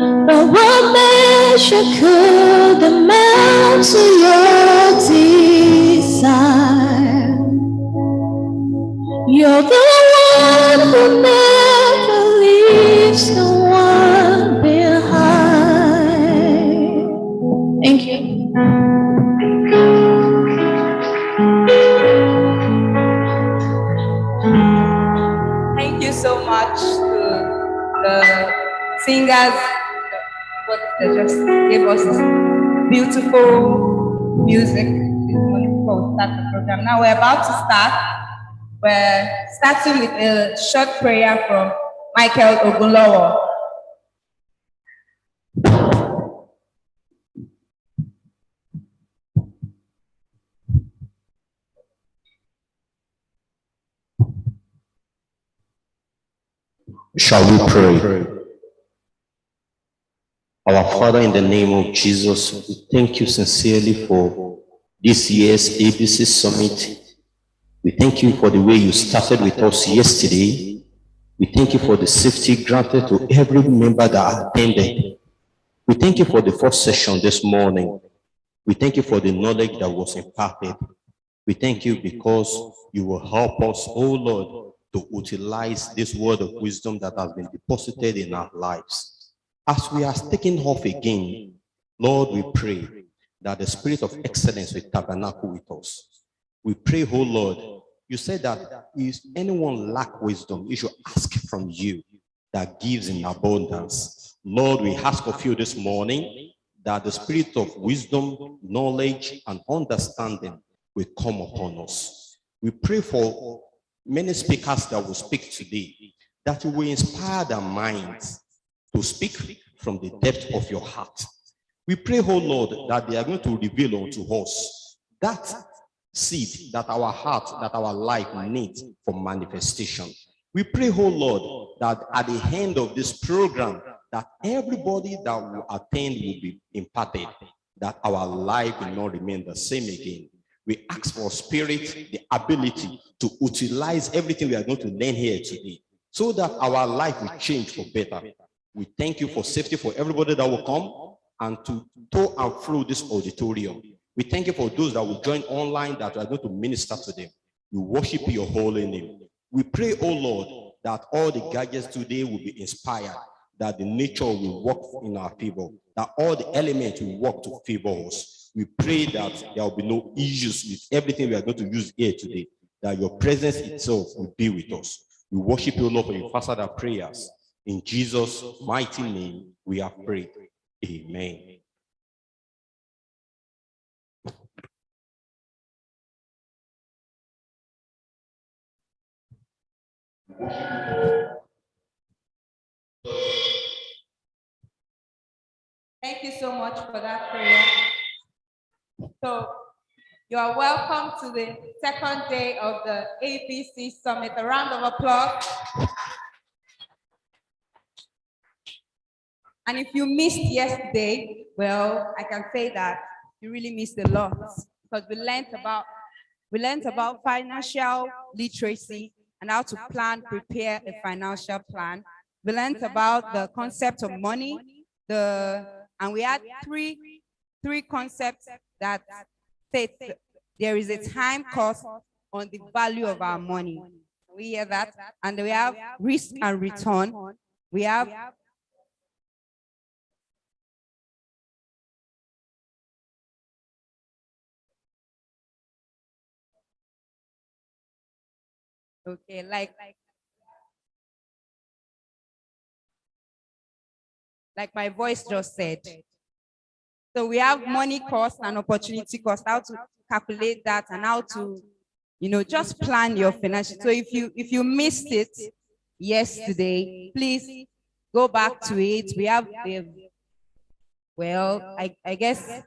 No one measure could amount to your desire. You're the one who never leaves no one behind. Thank you. Thank you so much to the singers that just gave us beautiful music this morning before we start the program. Now we're about to start. We're starting with a short prayer from Michael Ogunlowo. Shall we pray? Our Father, in the name of Jesus, we thank you sincerely for this year's ABC Summit. We thank you for the way you started with us yesterday. We thank you for the safety granted to every member that attended. We thank you for the first session this morning. We thank you for the knowledge that was imparted. We thank you because you will help us, oh Lord, to utilize this word of wisdom that has been deposited in our lives. As we are taking off again, Lord, we pray that the spirit of excellence will tabernacle with us. We pray, oh Lord, you said that if anyone lack wisdom, you should ask from you that gives in abundance. Lord, we ask of you this morning that the spirit of wisdom, knowledge, and understanding will come upon us. We pray for many speakers that will speak today, that you will inspire their minds to speak from the depth of your heart. We pray, oh Lord, that they are going to reveal unto us that seed that our heart, that our life needs for manifestation. We pray, oh Lord, that at the end of this program, that everybody that will attend will be imparted, that our life will not remain the same again. We ask for spirit, the ability to utilize everything we are going to learn here today, so that our life will change for better. We thank you for safety for everybody that will come and to and through this auditorium. We thank you for those that will join online that are going to minister to them. We worship your holy name. We pray, oh Lord, that all the gadgets today will be inspired, that the nature will work in our favor, that all the elements will work to favor us. We pray that there will be no issues with everything we are going to use here today, that your presence itself will be with us. We worship you, Lord, for your answered our prayers. In Jesus' mighty name, we have prayed. Amen. Thank you so much for that prayer. So you are welcome to the second day of the ABC Summit. A round of applause. And if you missed yesterday, well, I can say that you really missed a lot, because we learned about financial literacy and how to prepare a financial plan. We learned about the concept of money, and we had three concepts that state there is a time cost on the value of our money. We hear that, and we have risk and return. We have okay, like my voice just said. So we have money cost and opportunity cost, how to calculate that and how to, just plan your financial. So if you missed it yesterday, please go back to it. We have, well, I guess.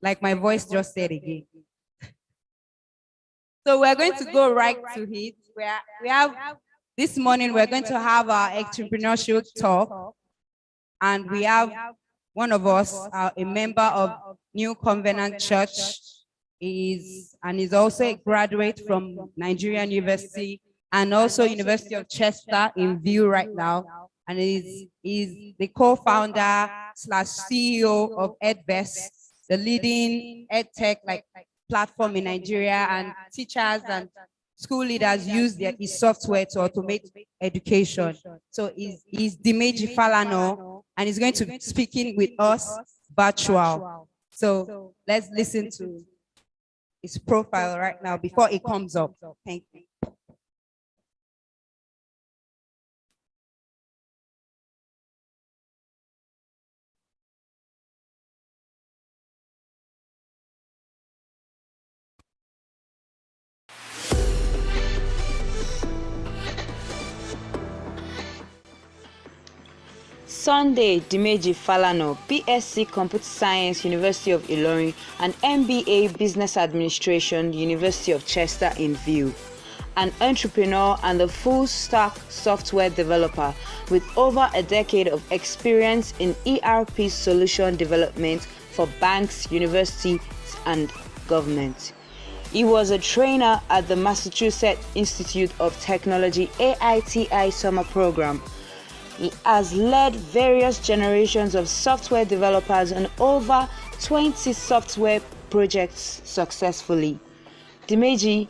Like my voice just said again. So we're going to go right to it. We have This morning, we're going to have our entrepreneurship talk, and we have one of us, a member of New Covenant Church, is also a graduate from Nigerian University and also University of Chester in view right now, and is the co-founder slash CEO of EdVest, the leading edtech platform in Nigeria, and teachers and school leaders use his software to automate education. So he's Dimeji Falano, and he's going to be speaking with us virtual. So let's listen to his profile right now before it comes up. Thank you. Sunday Dimeji Falano, BSc Computer Science, University of Ilorin, and MBA Business Administration, University of Chester in view. An entrepreneur and a full-stack software developer with over a decade of experience in ERP solution development for banks, universities, and government. He was a trainer at the Massachusetts Institute of Technology AITI summer program. He has led various generations of software developers and over 20 software projects successfully. Dimeji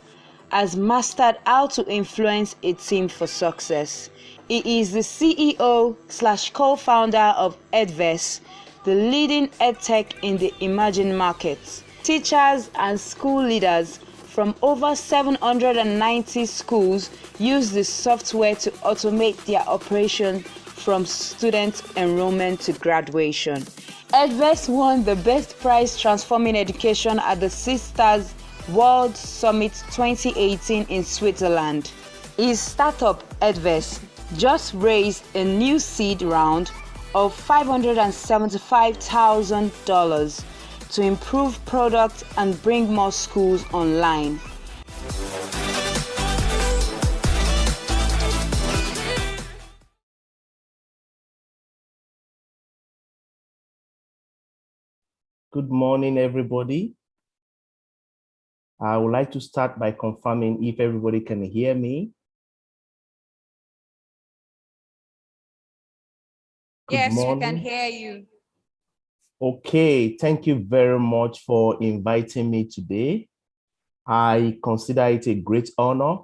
has mastered how to influence a team for success. He is the CEO / co-founder of EdVest, the leading edtech in the emerging markets. Teachers and school leaders from over 790 schools use this software to automate their operation from student enrollment to graduation. EdVest won the Best Prize Transforming Education at the Sisters World Summit 2018 in Switzerland. His startup, EdVest, just raised a new seed round of $575,000 to improve product and bring more schools online. Good morning, everybody. I would like to start by confirming if everybody can hear me. Yes, we can hear you. Okay, thank you very much for inviting me today. I consider it a great honor,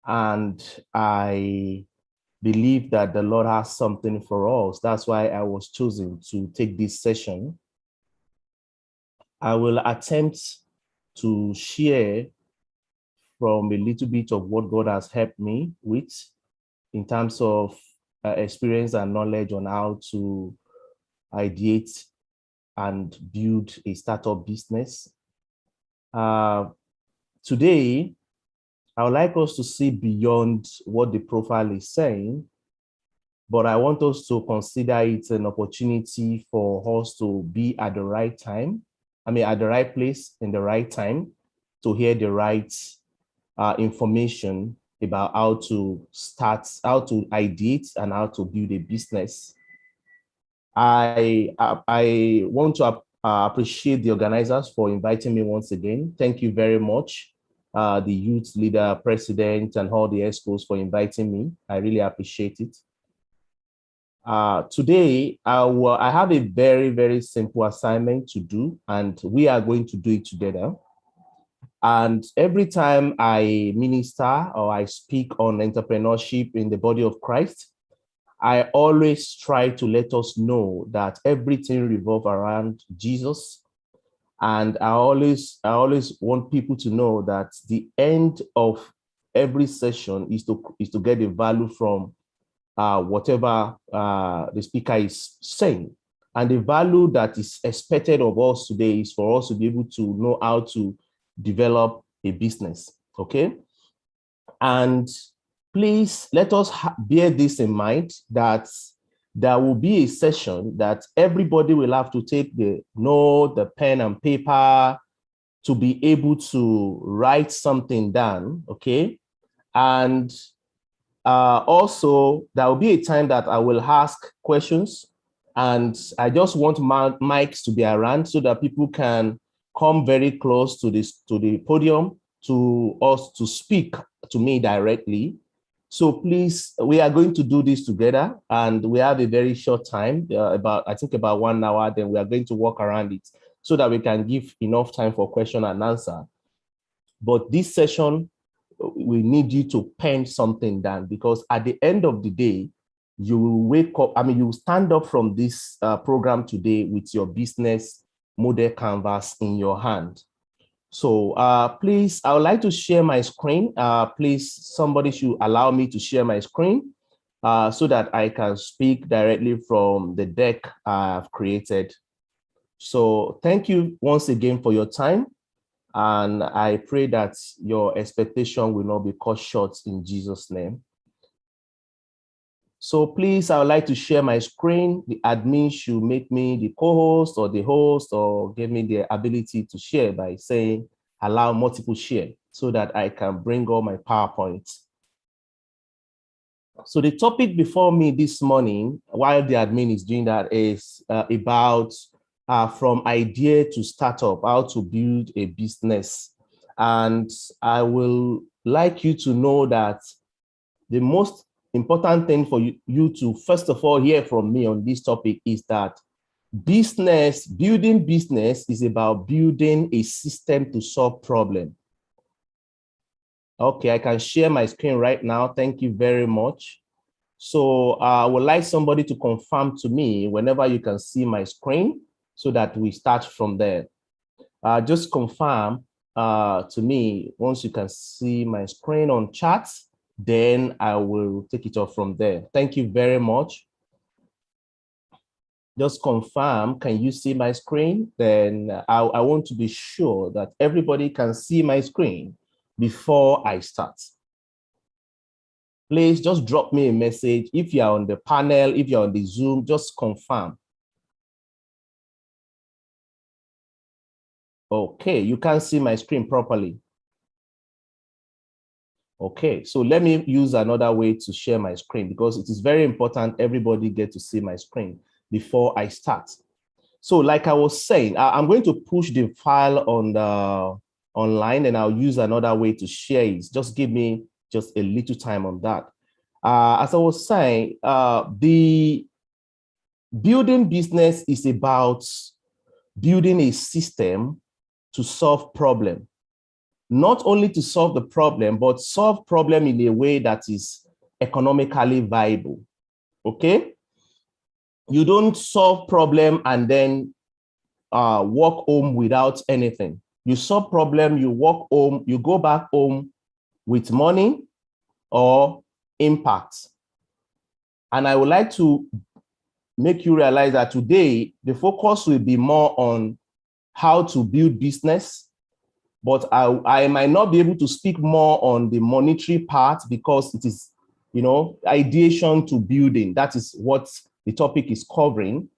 and I believe that the Lord has something for us. That's why I was chosen to take this session. I will attempt to share from a little bit of what God has helped me with in terms of experience and knowledge on how to ideate and build a startup business. Today, I would like us to see beyond what the profile is saying, but I want us to consider it an opportunity for us to be at the right time. At the right place in the right time to hear the right information about how to start, how to ideate, and how to build a business. I want to appreciate the organizers for inviting me once again. Thank you very much, the youth leader, president, and all the ESCOs for inviting me. I really appreciate it. Today, I have a very, very simple assignment to do, and we are going to do it together. And every time I minister or I speak on entrepreneurship in the body of Christ, I always try to let us know that everything revolves around Jesus. And I always want people to know that the end of every session is to get the value from whatever the speaker is saying. And the value that is expected of us today is for us to be able to know how to develop a business, okay? And please let us bear this in mind, that there will be a session that everybody will have to take the pen and paper to be able to write something down, okay? And Also, there will be a time that I will ask questions, and I just want mics to be around so that people can come very close to the podium to us to speak to me directly. So please, we are going to do this together, and we have a very short time, I think about 1 hour. Then we are going to walk around it so that we can give enough time for question and answer. But this session, we need you to pen something down, because at the end of the day, you will wake up, you stand up from this program today with your business model canvas in your hand. So please, I would like to share my screen. Please, somebody should allow me to share my screen so that I can speak directly from the deck I've created. So thank you once again for your time. And I pray that your expectation will not be cut short in Jesus' name. So please, I would like to share my screen. The admin should make me the co-host or the host, or give me the ability to share by saying, allow multiple share, so that I can bring all my PowerPoints. So the topic before me this morning, while the admin is doing that, is about from idea to startup, how to build a business. And I will like you to know that the most important thing for you to, first of all, hear from me on this topic is that building business is about building a system to solve problems. Okay, I can share my screen right now. Thank you very much. So I would like somebody to confirm to me whenever you can see my screen, so that we start from there. Just confirm to me once you can see my screen on chat, then I will take it off from there. Thank you very much. Just confirm, can you see my screen? Then I want to be sure that everybody can see my screen before I start. Please just drop me a message. If you're on the panel, if you're on the Zoom, just confirm. Okay, you can't see my screen properly. Okay, so let me use another way to share my screen, because it is very important everybody get to see my screen before I start. So like I was saying, I'm going to push the file on the online, and I'll use another way to share it. Just give me just a little time on that. As I was saying, the building business is about building a system to solve problem. Not only to solve the problem, but solve problem in a way that is economically viable. Okay? You don't solve problem and then walk home without anything. You solve problem, you walk home, you go back home with money or impact. And I would like to make you realize that today, the focus will be more on how to build business, but I might not be able to speak more on the monetary part, because it is, ideation to building. That is what the topic is covering.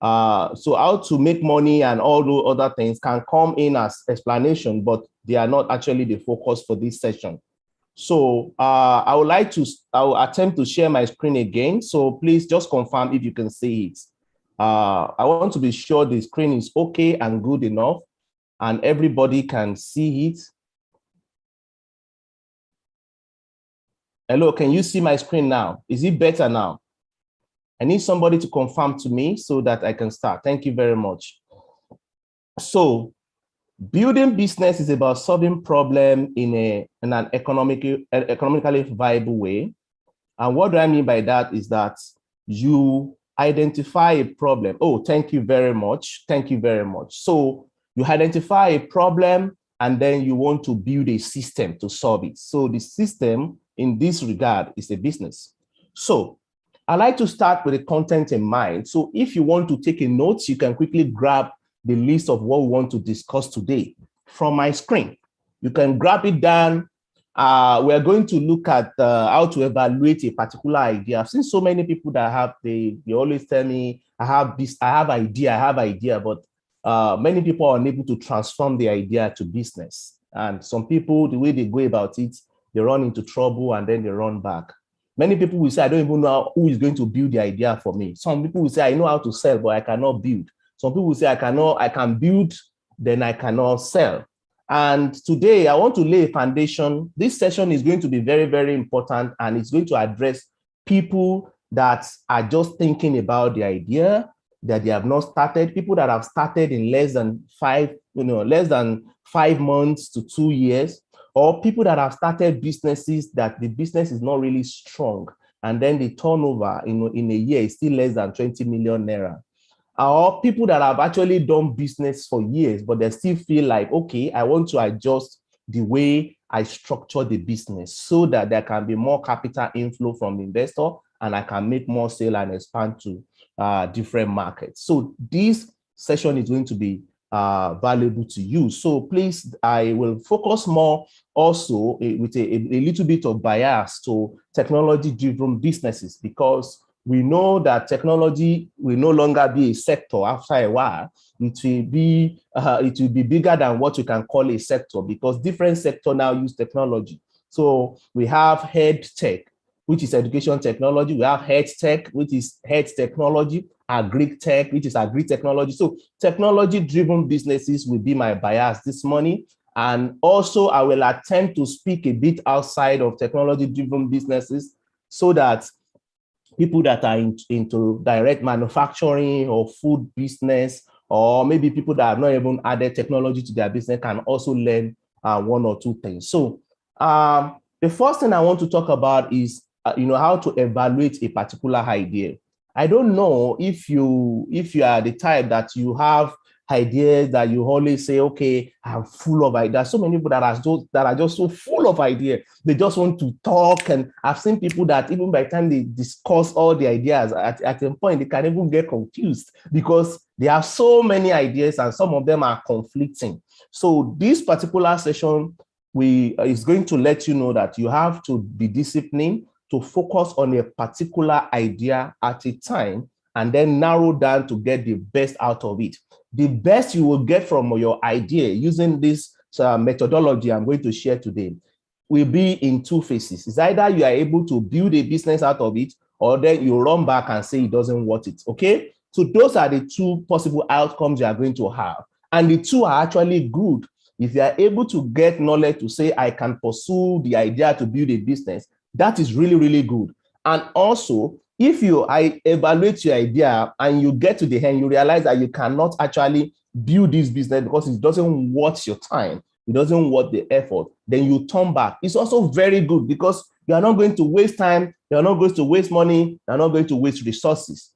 So how to make money and all those other things can come in as explanation, but they are not actually the focus for this session. So I will attempt to share my screen again. So please just confirm if you can see it. I want to be sure the screen is okay and good enough, and everybody can see it. Hello, can you see my screen now? Is it better now? I need somebody to confirm to me so that I can start. Thank you very much. So building business is about solving problem in an economically viable way. And what do I mean by that is that you identify a problem. Oh, thank you very much. Thank you very much. So you identify a problem, and then you want to build a system to solve it. So the system in this regard is a business. So I like to start with the content in mind. So if you want to take a note, you can quickly grab the list of what we want to discuss today from my screen. You can grab it down. We're going to look at how to evaluate a particular idea. I've seen so many people that they always tell me, I have idea, but many people are unable to transform the idea to business. And some people, the way they go about it, they run into trouble and then they run back. Many people will say, I don't even know who is going to build the idea for me. Some people will say, I know how to sell, but I cannot build. Some people will say, I can build, then I cannot sell. And today I want to lay a foundation. This session is going to be very, very important, and it's going to address people that are just thinking about the idea, that they have not started, people that have started in less than 5 months to 2 years, or people that have started businesses that the business is not really strong, and then the turnover in a year is still less than 20 million naira. Or people that have actually done business for years, but they still feel like, okay, I want to adjust the way I structure the business so that there can be more capital inflow from investor, and I can make more sale and expand to different markets. So this session is going to be valuable to you. So please, I will focus more also with a little bit of bias to technology-driven businesses, because we know that technology will no longer be a sector after a while. It will be bigger than what you can call a sector, because different sectors now use technology. So we have head tech, which is education technology. We have health tech, which is health technology, agri tech, which is agri technology. So technology-driven businesses will be my bias this morning. And also I will attempt to speak a bit outside of technology-driven businesses, so that people that are into direct manufacturing or food business, or maybe people that have not even added technology to their business, can also learn one or two things. So the first thing I want to talk about is how to evaluate a particular idea. I don't know if you are the type that you have ideas that you always say, okay, I'm full of ideas. So many people that are just so full of ideas. They just want to talk. And I've seen people that even by the time they discuss all the ideas, at a point, they can even get confused, because they have so many ideas and some of them are conflicting. So this particular session is going to let you know that you have to be disciplined to focus on a particular idea at a time, and then narrow down to get the best out of it. The best you will get from your idea using this methodology I'm going to share today will be in two phases. It's either you are able to build a business out of it, or then you run back and say it doesn't worth it, okay? So those are the two possible outcomes you are going to have. And the two are actually good. If you are able to get knowledge to say, I can pursue the idea to build a business, that is really, really good. And also, if I evaluate your idea and you get to the end, you realize that you cannot actually build this business because it doesn't worth your time, it doesn't worth the effort, then you turn back. It's also very good, because you are not going to waste time, you are not going to waste money, you are not going to waste resources.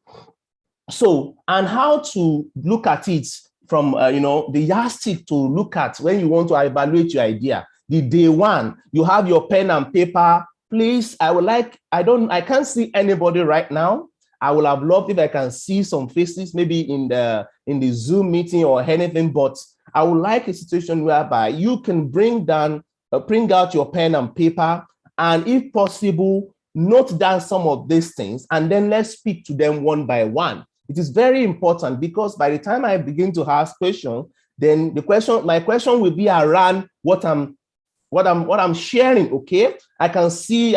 So, and how to look at it from the yardstick to look at when you want to evaluate your idea. The day one, you have your pen and paper. Please, I can't see anybody right now. I would have loved if I can see some faces, maybe in the Zoom meeting or anything, but I would like a situation whereby you can bring out your pen and paper, and if possible, note down some of these things, and then let's speak to them one by one. It is very important, because by the time I begin to ask questions, then my question will be around what I'm sharing. Okay, I can see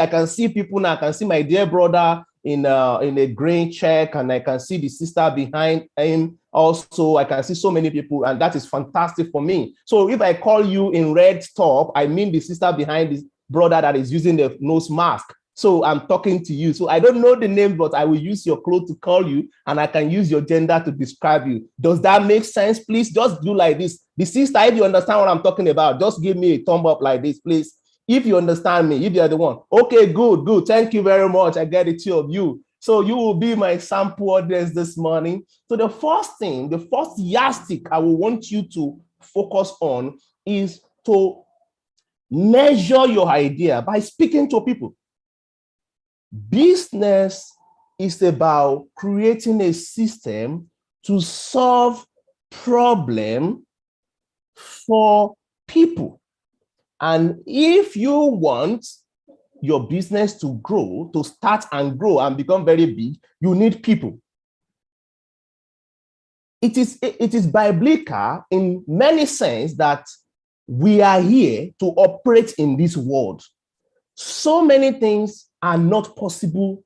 people now. I can see my dear brother in a green check, and I can see the sister behind him. Also, I can see so many people, and that is fantastic for me. So if I call you in red top, I mean the sister behind this brother that is using the nose mask. So I'm talking to you. So I don't know the name, but I will use your clothes to call you, and I can use your gender to describe you. Does that make sense? Please just do like this. The sister, if you understand what I'm talking about, just give me a thumb up like this, please. If you understand me, if you're the one. Okay, good. Thank you very much. I get it, two of you. So you will be my sample audience this morning. So the first yardstick I will want you to focus on is to measure your idea by speaking to people. Business is about creating a system to solve problems for people. And if you want your business to grow, to start and grow and become very big, you need people. It is biblical in many sense that we are here to operate in this world. So many things are not possible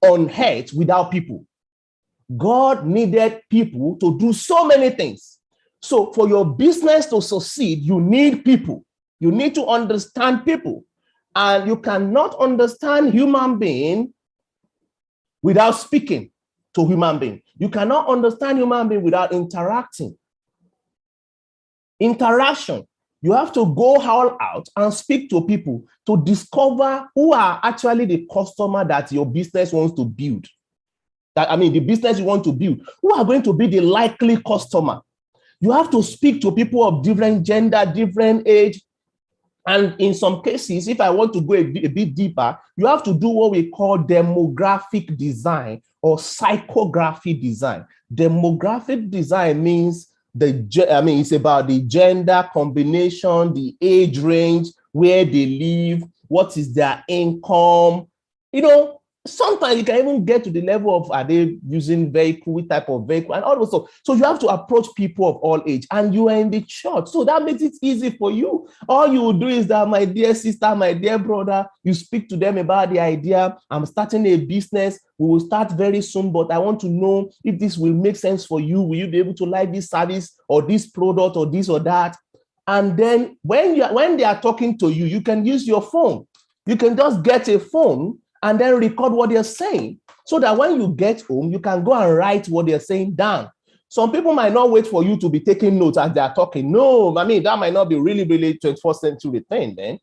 on earth without people. God needed people to do so many things. So for your business to succeed, you need people. You need to understand people. And you cannot understand human being without speaking to human being. You cannot understand human being without interacting. Interaction. You have to go all out and speak to people to discover who are actually the customer that your business wants to build. The business you want to build, who are going to be the likely customer. You have to speak to people of different gender, different age. And in some cases, if I want to go a bit deeper, you have to do what we call demographic design or psychography design. Demographic design means it's about the gender combination, the age range, where they live, what is their income. Sometimes you can even get to the level of, are they using vehicle, what type of vehicle, and all also. So you have to approach people of all age, and you are in the church. So that makes it easy for you. All you will do is that, my dear sister, my dear brother, you speak to them about the idea. I'm starting a business. We will start very soon, but I want to know if this will make sense for you. Will you be able to like this service or this product or this or that? And then when they are talking to you, you can use your phone. You can just get a phone and then record what they're saying, so that when you get home, you can go and write what they're saying down. Some people might not wait for you to be taking notes as they're talking. No, that might not be really 21st century thing, man.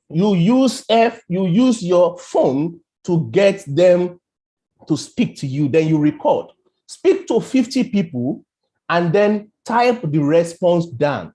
You use your phone to get them to speak to you, then you record. Speak to 50 people and then type the response down.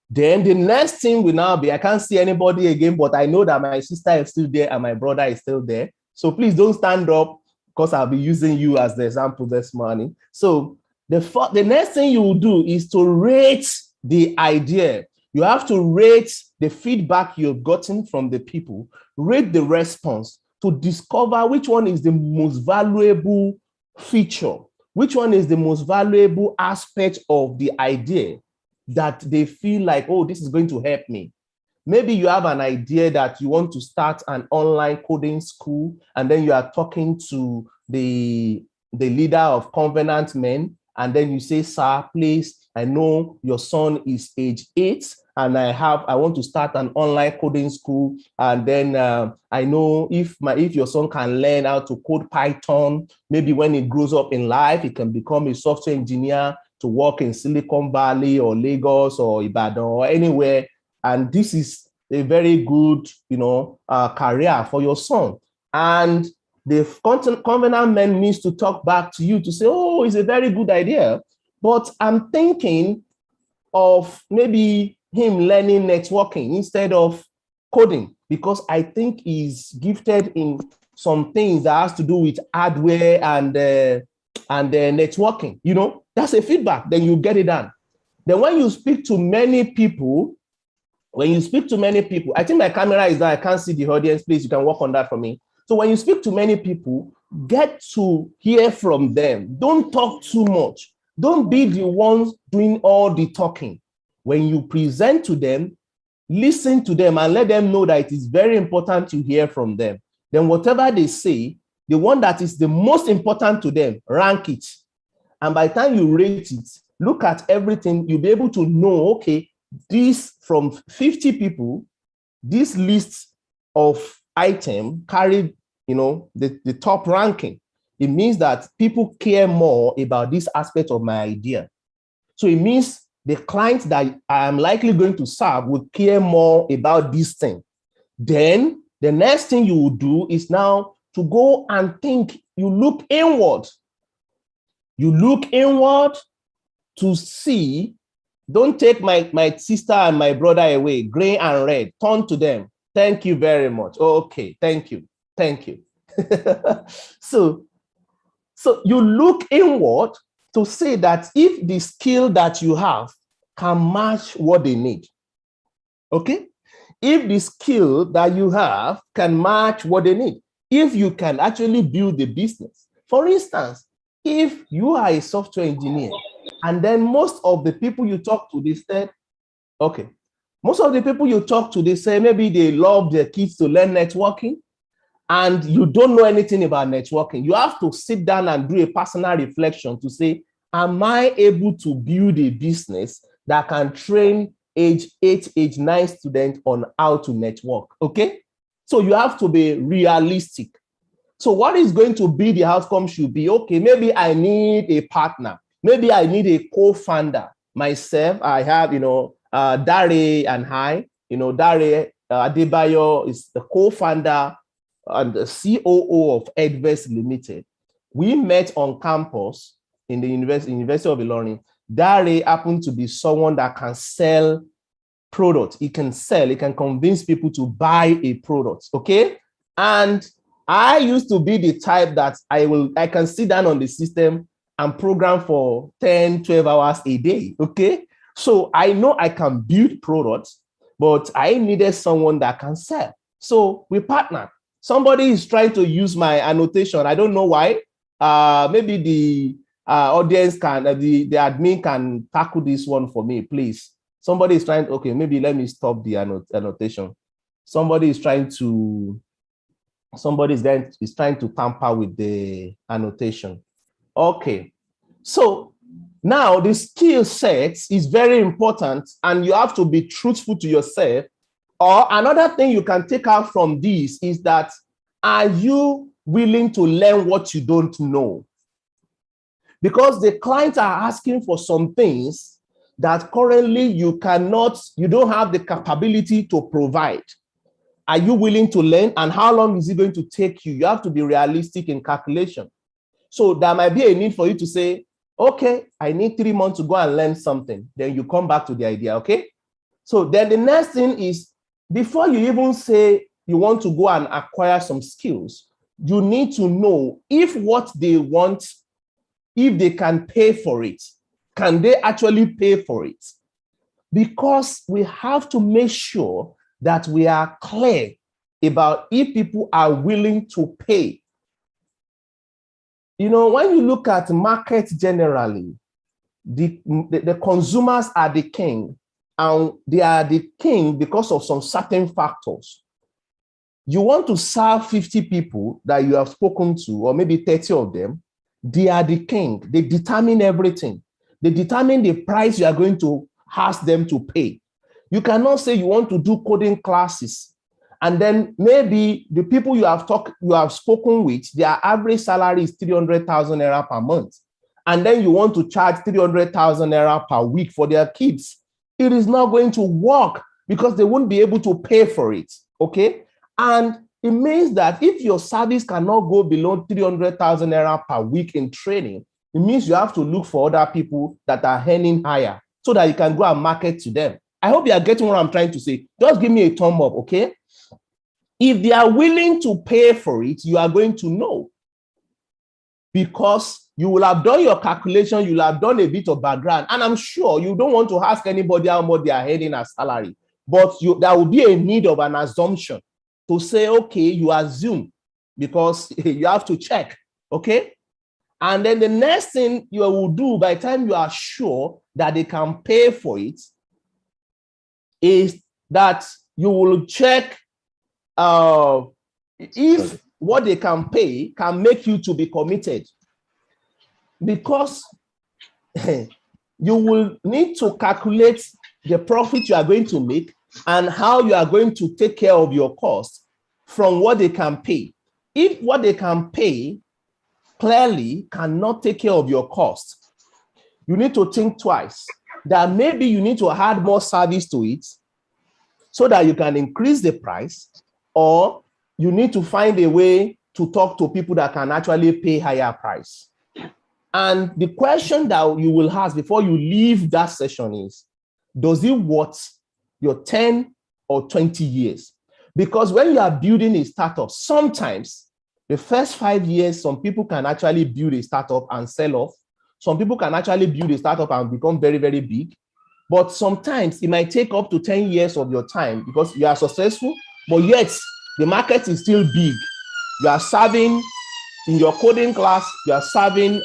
Then the next thing will now be, I can't see anybody again, but I know that my sister is still there and my brother is still there. So please don't stand up, because I'll be using you as the example this morning. So the next thing you will do is to rate the idea. You have to rate the feedback you've gotten from the people, rate the response to discover which one is the most valuable feature, which one is the most valuable aspect of the idea that they feel like, oh, this is going to help me. Maybe you have an idea that you want to start an online coding school, and then you are talking to the leader of Covenant Men, and then you say, sir, please, I know your son is age 8, and I want to start an online coding school, and then I know if your son can learn how to code Python, maybe when he grows up in life, he can become a software engineer to work in Silicon Valley or Lagos or Ibadan or anywhere. And this is a very good, career for your son. And the Covenant Men needs to talk back to you to say, oh, it's a very good idea, but I'm thinking of maybe him learning networking instead of coding, because I think he's gifted in some things that has to do with hardware and networking. That's a feedback. Then you get it done. Then when you speak to many people, I think my camera is there. I can't see the audience. Please, you can work on that for me. So when you speak to many people, get to hear from them. Don't talk too much. Don't be the ones doing all the talking. When you present to them, listen to them and let them know that it is very important to hear from them. Then whatever they say, the one that is the most important to them, rank it. And by the time you rate it, look at everything, you'll be able to know, okay, this from 50 people, this list of item carried, the top ranking. It means that people care more about this aspect of my idea. So it means the client that I am likely going to serve will care more about this thing. Then the next thing you will do is now to go and think. You look inward. You look inward to see. Don't take my sister and my brother away, gray and red. Turn to them. Thank you very much. Okay, thank you. So you look inward to say that if the skill that you have can match what they need. Okay? If the skill that you have can match what they need, if you can actually build the business. For instance, if you are a software engineer, and then most of the people you talk to, they said, okay, most of the people you talk to, they say maybe they love their kids to learn networking, and you don't know anything about networking, you have to sit down and do a personal reflection to say, am I able to build a business that can train age 8, age 9 students on how to network? Okay. So you have to be realistic. So what is going to be the outcome should be, okay, maybe I need a partner. Maybe I need a co-founder. Myself, I have, Dare and I, Dare Adebayo is the co-founder and the COO of Edvest Limited. We met on campus in the University of Ilorin. Dare happened to be someone that can sell products. He can sell, he can convince people to buy a product, okay? And I used to be the type that I can sit down on the system and program for 10, 12 hours a day, okay? So I know I can build products, but I needed someone that can sell. So we partnered. Somebody is trying to use my annotation. I don't know why. Maybe the audience can, the admin can tackle this one for me, please. Somebody is trying, okay, maybe let me stop the annotation. Somebody is trying to tamper with the annotation. Okay, so now the skill set is very important and you have to be truthful to yourself. Or another thing you can take out from this is that, are you willing to learn what you don't know? Because the clients are asking for some things that currently you don't have the capability to provide. Are you willing to learn? And how long is it going to take you? You have to be realistic in calculation. So there might be a need for you to say, okay, I need 3 months to go and learn something. Then you come back to the idea, okay? So then the next thing is, before you even say you want to go and acquire some skills, you need to know if what they want, if they can pay for it, can they actually pay for it? Because we have to make sure that we are clear about if people are willing to pay. When you look at markets generally, the consumers are the king, and they are the king because of some certain factors. You want to serve 50 people that you have spoken to, or maybe 30 of them, they are the king. They determine everything. They determine the price you are going to ask them to pay. You cannot say you want to do coding classes, and then maybe the people you have spoken with, their average salary is 300,000 naira per month, and then you want to charge 300,000 naira per week for their kids. It is not going to work because they won't be able to pay for it, okay? And it means that if your service cannot go below 300,000 naira per week in training, it means you have to look for other people that are earning higher so that you can go and market to them. I hope you are getting what I'm trying to say. Just give me a thumb up, okay? If they are willing to pay for it, you are going to know, because you will have done your calculation, you will have done a bit of background, and I'm sure you don't want to ask anybody how much they are earning as salary, but there will be a need of an assumption to say, okay, you assume, because you have to check, okay? And then the next thing you will do by the time you are sure that they can pay for it is that you will check if what they can pay can make you to be committed. Because you will need to calculate the profit you are going to make and how you are going to take care of your costs from what they can pay. If what they can pay clearly cannot take care of your costs, you need to think twice that maybe you need to add more service to it so that you can increase the price, or you need to find a way to talk to people that can actually pay higher price. And the question that you will ask before you leave that session is, does it worth your 10 or 20 years? Because when you are building a startup, sometimes the first 5 years, some people can actually build a startup and sell off. Some people can actually build a startup and become very, very big. But sometimes it might take up to 10 years of your time because you are successful, but yet the market is still big. You are serving in your coding class, you are serving,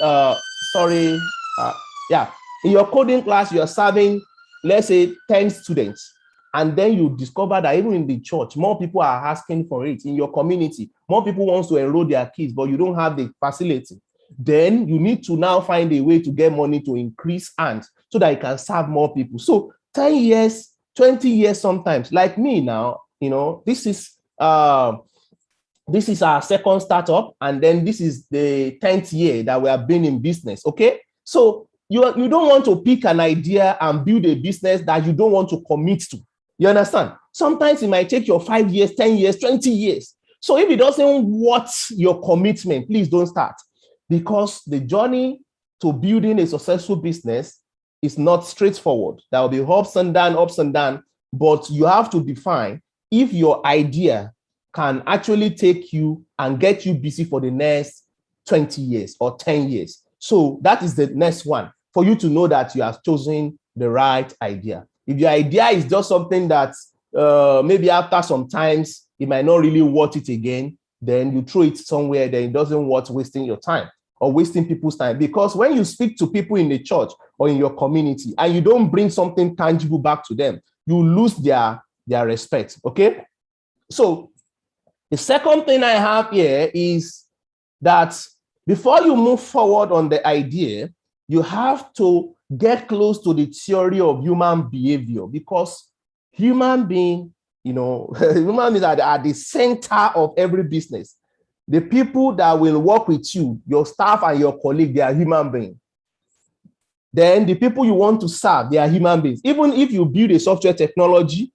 in your coding class, you are serving, let's say 10 students. And then you discover that even in the church, more people are asking for it. In your community, more people want to enroll their kids, but you don't have the facility. Then you need to now find a way to get money to increase hands so that you can serve more people. So 10 years, 20 years sometimes, like me now, this is our second startup, and then this is the 10th year that we have been in business, okay? So you don't want to pick an idea and build a business that you don't want to commit to. You understand? Sometimes it might take you 5 years, 10 years, 20 years. So if it doesn't worth your commitment, please don't start, because the journey to building a successful business is not straightforward. There will be ups and downs, but you have to define if your idea can actually take you and get you busy for the next 20 years or 10 years. So that is the next one, for you to know that you have chosen the right idea. If your idea is just something that maybe after some times it might not really worth it again, then you throw it somewhere, then it doesn't worth wasting your time or wasting people's time. Because when you speak to people in the church or in your community and you don't bring something tangible back to them, you lose their respect, okay? So the second thing I have here is that before you move forward on the idea, you have to get close to the theory of human behavior, because human beings are at the center of every business. The people that will work with you, your staff and your colleague, they are human beings. Then the people you want to serve, they are human beings. Even if you build a software technology,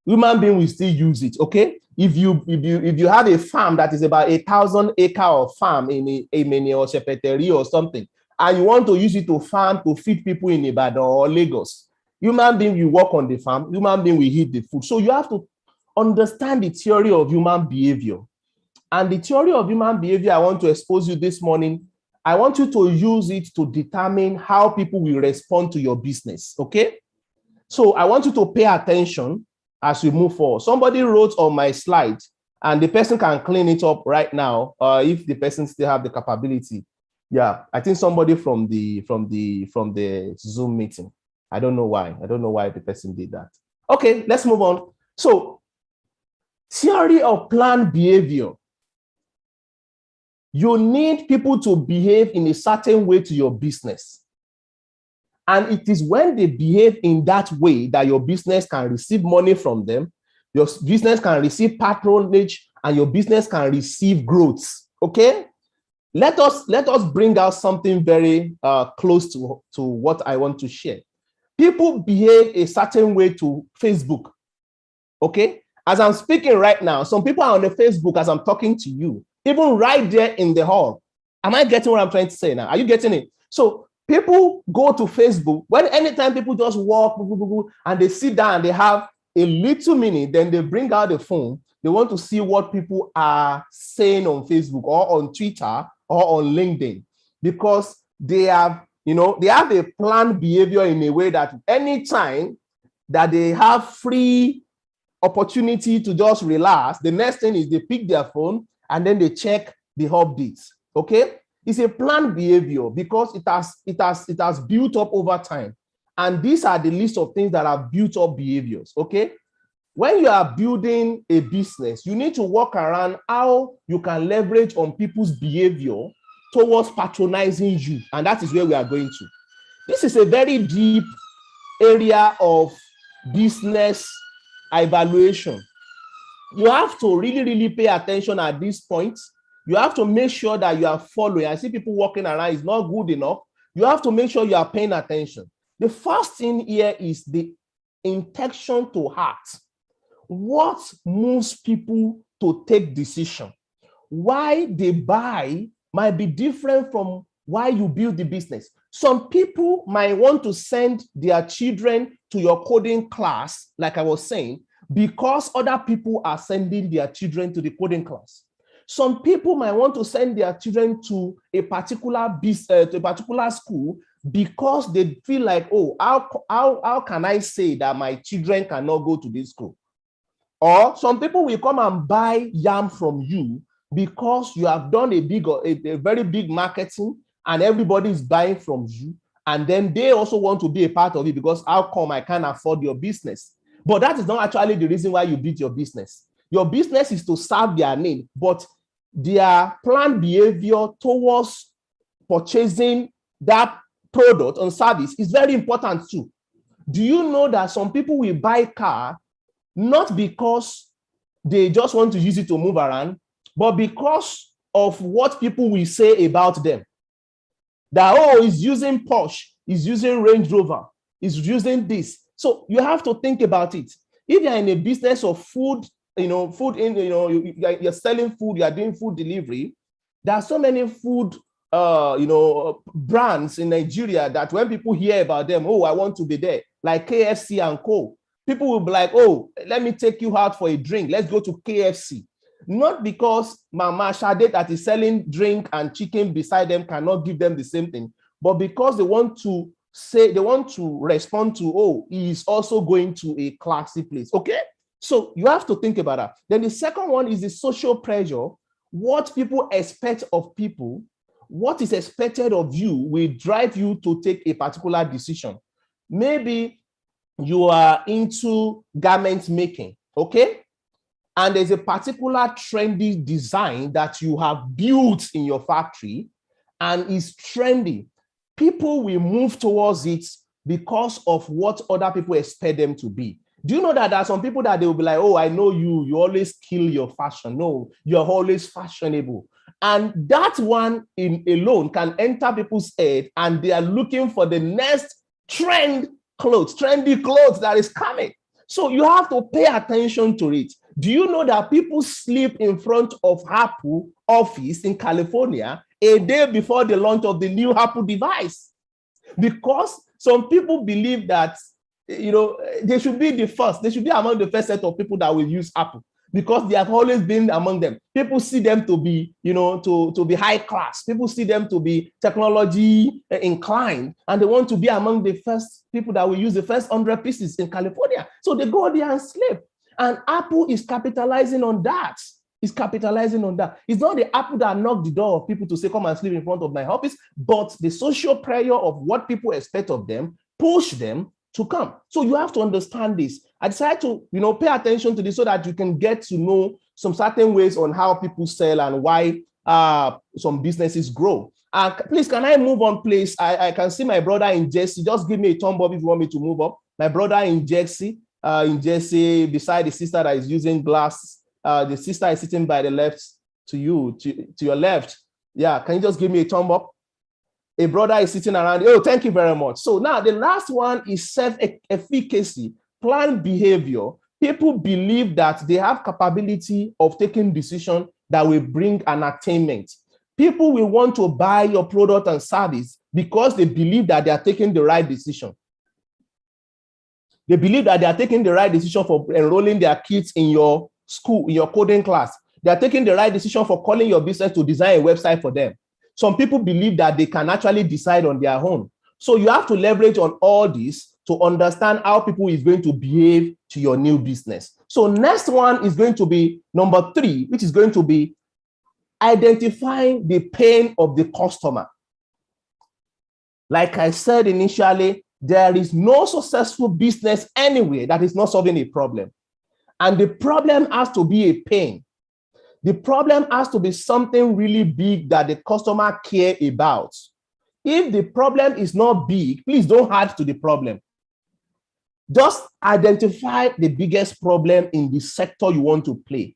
human beings will still use it, okay? If you have a farm that is about 1,000 acre of farm in a or Secretary or something, and you want to use it to farm to feed people in Ibadan or Lagos, human being will work on the farm, human being will eat the food. So you have to understand the theory of human behavior. And the theory of human behavior I want to expose you this morning, I want you to use it to determine how people will respond to your business, okay? So I want you to pay attention as we move forward. Somebody wrote on my slide, and the person can clean it up right now, if the person still have the capability. Yeah, I think somebody from the Zoom meeting. I don't know why. I don't know why the person did that. Okay, let's move on. So, theory of planned behavior. You need people to behave in a certain way to your business. And it is when they behave in that way that your business can receive money from them, your business can receive patronage, and your business can receive growth. Okay? Let us bring out something very close to what I want to share. People behave a certain way to Facebook. Okay? As I'm speaking right now, some people are on the Facebook as I'm talking to you, even right there in the hall. Am I getting what I'm trying to say now? Are you getting it? So people go to Facebook anytime people just walk and they sit down and they have a little minute, then they bring out the phone. They want to see what people are saying on Facebook or on Twitter or on LinkedIn, because they have a planned behavior in a way that anytime that they have free opportunity to just relax, the next thing is they pick their phone and then they check the updates. Okay? It's a planned behavior because it has built up over time. And these are the list of things that have built up behaviors. Okay? When you are building a business, you need to work around how you can leverage on people's behavior towards patronizing you. And that is where we are going to. This is a very deep area of business evaluation. You have to really, really pay attention at this point. You have to make sure that you are following. I see people walking around, it's not good enough. You have to make sure you are paying attention. The first thing here is the intention to act. What moves people to take decision? Why they buy might be different from why you build the business. Some people might want to send their children to your coding class, like I was saying, because other people are sending their children to the coding class. Some people might want to send their children to a particular school because they feel like, oh, how can I say that my children cannot go to this school? Or some people will come and buy yam from you because you have done a very big marketing and everybody is buying from you. And then they also want to be a part of it because how come I can't afford your business? But that is not actually the reason why you build your business. Your business is to serve their need, but their planned behavior towards purchasing that product or service is very important too. Do you know that some people will buy car not because they just want to use it to move around, but because of what people will say about them? That, oh, he's using Porsche, he's using Range Rover, he's using this. So you have to think about it. If you're in a business of food, you're selling food, you're doing food delivery, there are so many food brands in Nigeria that when people hear about them, oh, I want to be there, like KFC and co. People will be like, oh, let me take you out for a drink. Let's go to KFC. Not because Mama Shade that is selling drink and chicken beside them cannot give them the same thing, but because they want to respond to, oh, he is also going to a classy place. Okay? So you have to think about that. Then the second one is the social pressure. What people expect of people, what is expected of you will drive you to take a particular decision. Maybe you are into garment making, okay? And there's a particular trendy design that you have built in your factory and is trendy. People will move towards it because of what other people expect them to be. Do you know that there are some people that they will be like, oh, I know you always kill your fashion. No, you're always fashionable. And that one alone can enter people's head and they are looking for the next trendy clothes that is coming. So you have to pay attention to it. Do you know that people sleep in front of Apple office in California a day before the launch of the new Apple device? Because some people believe that, they should be the first. They should be among the first set of people that will use Apple because they have always been among them. People see them to be, to be high class. People see them to be technology inclined, and they want to be among the first people that will use the first 100 pieces in California. So they go there and sleep. And Apple is capitalizing on that. It's capitalizing on that. It's not the Apple that knocked the door of people to say, come and sleep in front of my office, but the social pressure of what people expect of them push them to come. So you have to understand this. I decided to, pay attention to this so that you can get to know some certain ways on how people sell and why some businesses grow. Please, can I move on, please? I can see my brother in Jersey. Just give me a thumb up if you want me to move up. My brother in Jersey, beside the sister that is using glass. The sister is sitting by the left to you, to your left. Yeah, can you just give me a thumb up? A brother is sitting around. Oh, thank you very much. So now the last one is self-efficacy, planned behavior. People believe that they have capability of taking decisions that will bring an attainment. People will want to buy your product and service because they believe that they are taking the right decision. They believe that they are taking the right decision for enrolling their kids in your school, in your coding class. They are taking the right decision for calling your business to design a website for them. Some people believe that they can actually decide on their own. So you have to leverage on all this to understand how people is going to behave to your new business. So next one is going to be number 3, which is going to be identifying the pain of the customer. Like I said initially, there is no successful business anywhere that is not solving a problem. And the problem has to be a pain. The problem has to be something really big that the customer care about. If the problem is not big, please don't add to the problem. Just identify the biggest problem in the sector you want to play.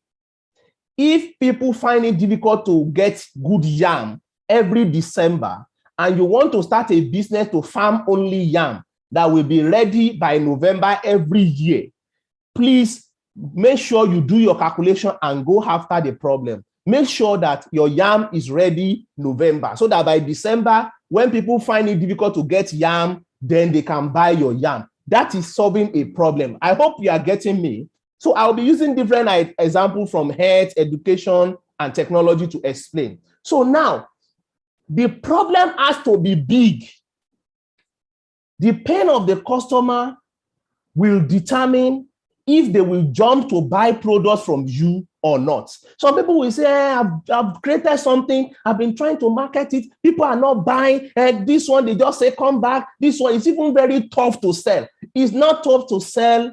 If people find it difficult to get good yam every December, and you want to start a business to farm only yam that will be ready by November every year, please make sure you do your calculation and go after the problem. Make sure that your yam is ready November, so that by December, when people find it difficult to get yam, then they can buy your yam. That is solving a problem. I hope you are getting me. So I'll be using different examples from health, education, and technology to explain. So now, the problem has to be big. The pain of the customer will determine if they will jump to buy products from you or not. Some people will say, I've created something, I've been trying to market it, people are not buying, this one, they just say, come back. This one, it's even very tough to sell. It's not tough to sell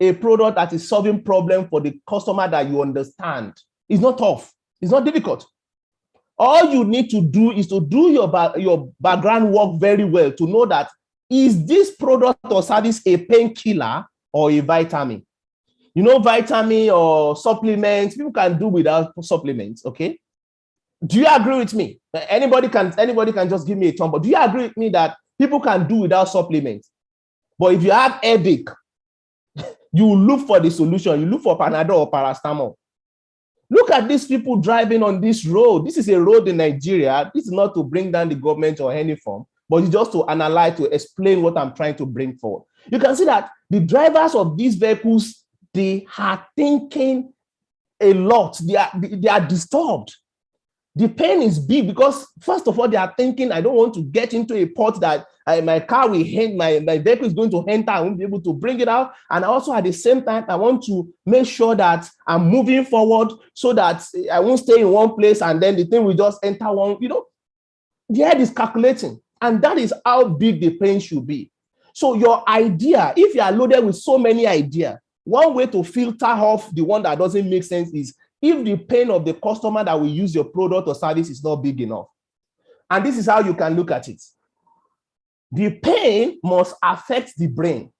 a product that is solving problem for the customer that you understand. It's not tough. It's not difficult. All you need to do is to do your background work very well to know that, is this product or service a painkiller or a vitamin? You know, vitamin or supplements, people can do without supplements, okay? Do you agree with me? Anybody can just give me a thumb, but do you agree with me that people can do without supplements? But if you have headache, you look for the solution. You look for Panadol or paracetamol. Look at these people driving on this road. This is a road in Nigeria. This is not to bring down the government or any form, but it's just to analyze, to explain what I'm trying to bring forward. You can see that the drivers of these vehicles, they are thinking a lot. They are disturbed. The pain is big because, first of all, they are thinking, I don't want to get into a port that my car will hit, my vehicle is going to enter, I won't be able to bring it out. And also at the same time, I want to make sure that I'm moving forward so that I won't stay in one place and then the thing will just enter one, the head is calculating. And that is how big the pain should be. So your idea, if you are loaded with so many ideas, one way to filter off the one that doesn't make sense is if the pain of the customer that will use your product or service is not big enough. And this is how you can look at it. The pain must affect the brain.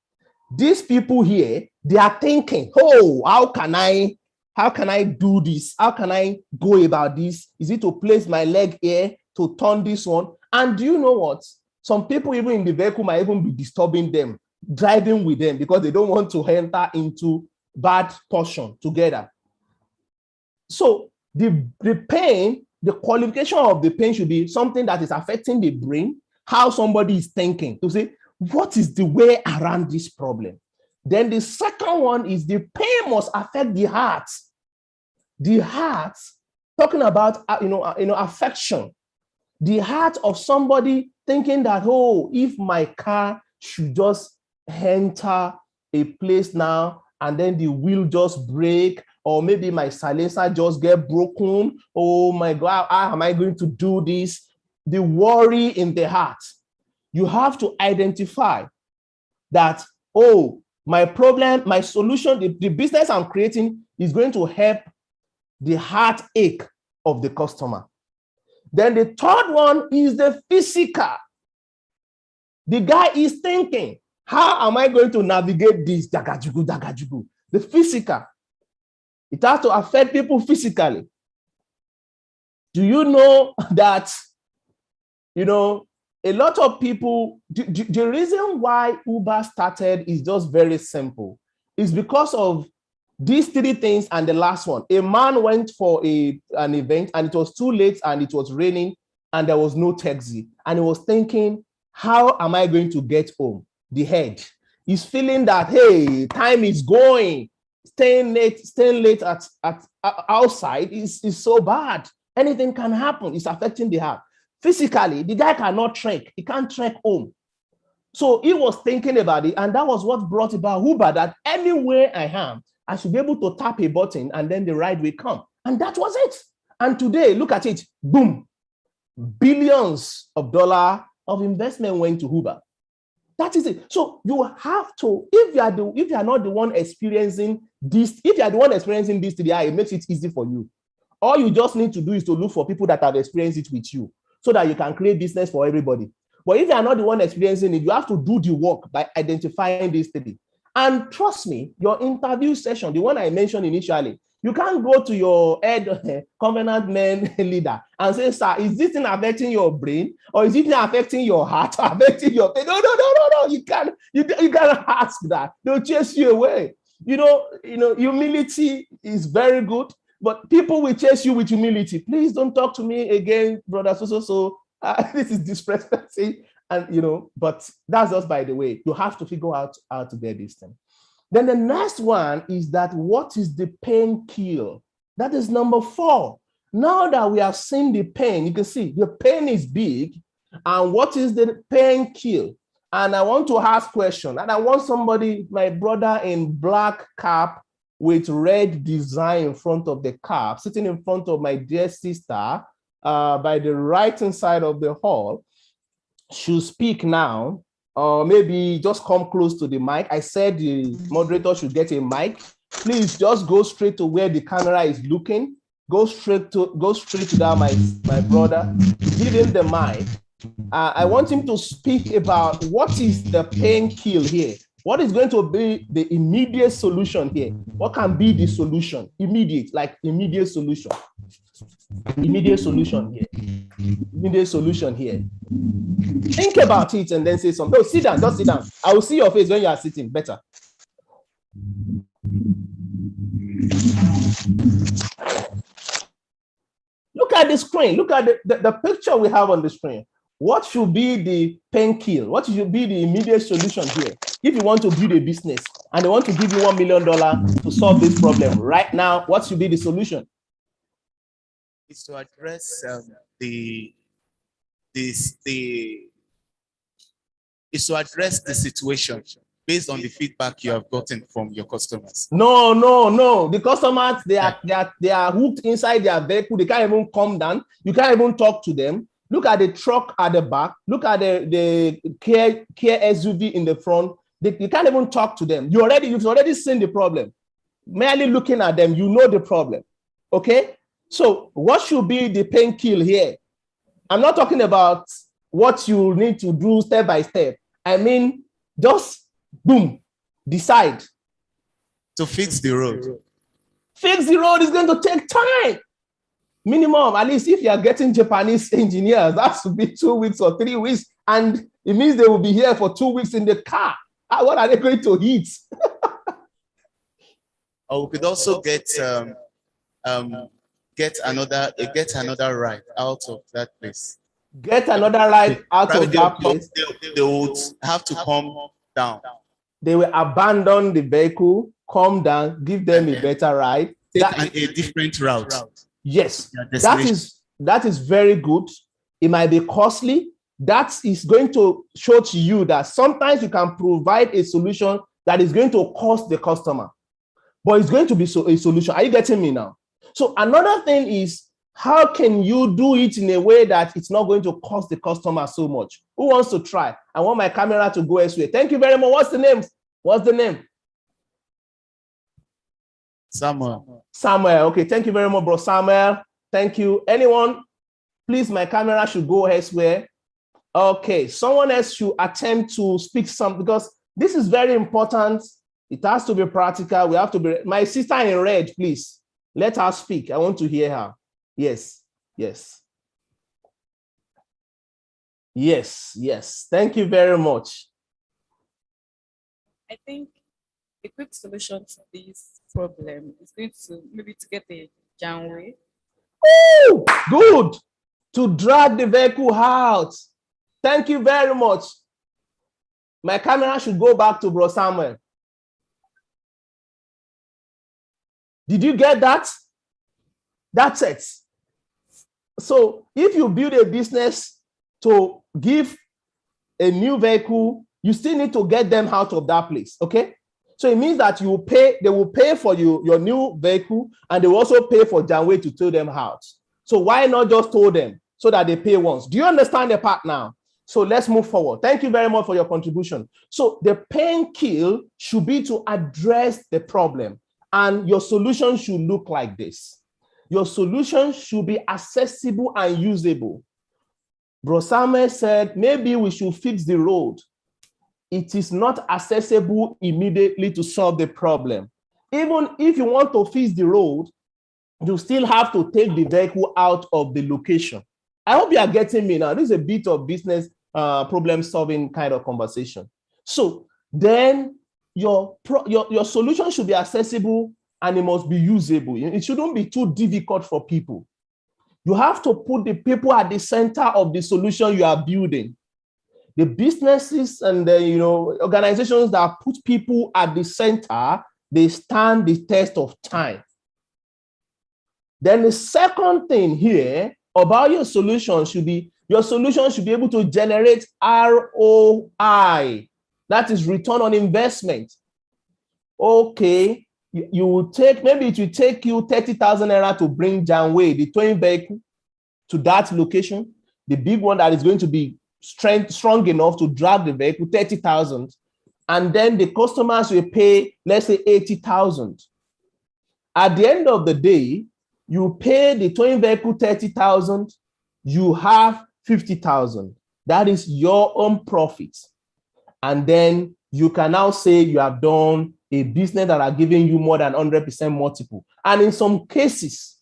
These people here, they are thinking, oh, how can I do this? How can I go about this? Is it to place my leg here, to turn this one? And do you know what? Some people even in the vehicle might even be disturbing them, driving with them because they don't want to enter into bad portion together. So the pain, the qualification of the pain should be something that is affecting the brain, how somebody is thinking, to say, what is the way around this problem? Then the second one is the pain must affect the heart. The heart, talking about affection. The heart of somebody thinking that, oh, if my car should just enter a place now and then the wheel just break, or maybe my silencer just get broken, oh my God, how am I going to do this? The worry in the heart. You have to identify that, oh, my problem, my solution, the business I'm creating is going to help the heartache of the customer. Then the third one is the physical. The guy is thinking, how am I going to navigate this? Dagajugu, dagajugu. The physical. It has to affect people physically. Do you know that, a lot of people, the reason why Uber started is just very simple. It's because of these three things and the last one. A man went for an event and it was too late and it was raining and there was no taxi. And he was thinking, how am I going to get home? The head. He's feeling that, hey, time is going. Staying late at outside is so bad. Anything can happen. It's affecting the heart. Physically, the guy cannot trek. He can't trek home. So he was thinking about it, and that was what brought about Uber, that anywhere I am, I should be able to tap a button and then the ride will come. And that was it. And today, look at it. Boom. Billions of dollars of investment went to Uber. That is it. So you have to, if you are not the one experiencing this, if you are the one experiencing this today, it makes it easy for you. All you just need to do is to look for people that have experienced it with you so that you can create business for everybody. But if you are not the one experiencing it, you have to do the work by identifying these things. And trust me, your interview session, the one I mentioned initially, you can't go to your head covenant man leader and say, sir, is this thing affecting your brain or is it affecting your heart, affecting your pain? No. You can't ask that. They'll chase you away. Humility is very good, but people will chase you with humility. Please don't talk to me again, brother. This is disrespectful. And, but that's just by the way. You have to figure out how to get this thing. Then the next one is that what is the pain kill? That is number 4. Now that we have seen the pain, you can see the pain is big. And what is the pain kill? And I want to ask a question. And I want somebody, my brother in black cap with red design in front of the cap, sitting in front of my dear sister by the right hand side of the hall, should speak now. or maybe just come close to the mic. I said the moderator should get a mic. Please just go straight to where the camera is looking. Go straight to that, my brother. Give him the mic. I want him to speak about what is the pain kill here. What is going to be the immediate solution here? What can be the solution? Immediate solution. Immediate solution here. Immediate solution here. Think about it and then say something. No, sit down, just sit down. I will see your face when you are sitting better. Look at the screen. Look at the picture we have on the screen. What should be the pain kill? What should be the immediate solution here? If you want to build a business and they want to give you $1 million to solve this problem right now, what should be the solution? Is to address the situation based on the feedback you have gotten from your customers. No. The customers, they are hooked inside their vehicle. They can't even come down. You can't even talk to them. Look at the truck at the back. Look at the Kia SUV in the front. You can't even talk to them. You've already seen the problem. Merely looking at them, you know the problem. Okay? So what should be the pain kill here? I'm not talking about what you need to do step by step. I mean, just boom, decide. To fix the road. Fix the road is going to take time. Minimum, at least if you are getting Japanese engineers, that should be 2 weeks or 3 weeks. And it means they will be here for 2 weeks in the car. What are they going to eat? Or we could also get another ride out of that place. Get another ride out of that place. They would have to come down. They will abandon the vehicle, come down, give them a better ride. Take a different route. Yes, that is very good. It might be costly. That is going to show to you that sometimes you can provide a solution that is going to cost the customer, but it's going to be a solution. Are you getting me now? So another thing is, how can you do it in a way that it's not going to cost the customer so much? Who wants to try? I want my camera to go elsewhere. Thank you very much. What's the name? What's the name? Samuel. Samuel. Okay, thank you very much, bro. Samuel. Thank you. Anyone? Please, my camera should go elsewhere. Okay, someone else should attempt to speak something because this is very important. It has to be practical. We have to be. My sister in red, please. Let her speak. I want to hear her. Yes. Thank you very much. I think a quick solution to this problem is going to maybe to get a Janway. Oh, good. To drag the vehicle out. Thank you very much. My camera should go back to Bro Samuel. Did you get that? That's it. So if you build a business to give a new vehicle, you still need to get them out of that place, okay? So it means that they will pay for your new vehicle, and they will also pay for Janway to tow them out. So why not just tow them so that they pay once? Do you understand the part now? So let's move forward. Thank you very much for your contribution. So the pain kill should be to address the problem, and your solution should look like this. Your solution should be accessible and usable. Bro Samuel said, maybe we should fix the road. It is not accessible immediately to solve the problem. Even if you want to fix the road, you still have to take the vehicle out of the location. I hope you are getting me now. This is a bit of business problem-solving kind of conversation. So then your solution should be accessible and it must be usable. It shouldn't be too difficult for people. You have to put the people at the center of the solution you are building. The businesses and the organizations that put people at the center, they stand the test of time. Then the second thing here about your solution should be able to generate ROI. That is return on investment. Okay, you will take, maybe it will take you 30,000 naira to bring Janway, the towing vehicle, to that location. The big one that is going to be strong enough to drag the vehicle, 30,000, and then the customers will pay, let's say, 80,000. At the end of the day, you pay the towing vehicle 30,000, you have 50,000. That is your own profit. And then you can now say you have done a business that are giving you more than 100% multiple. And in some cases,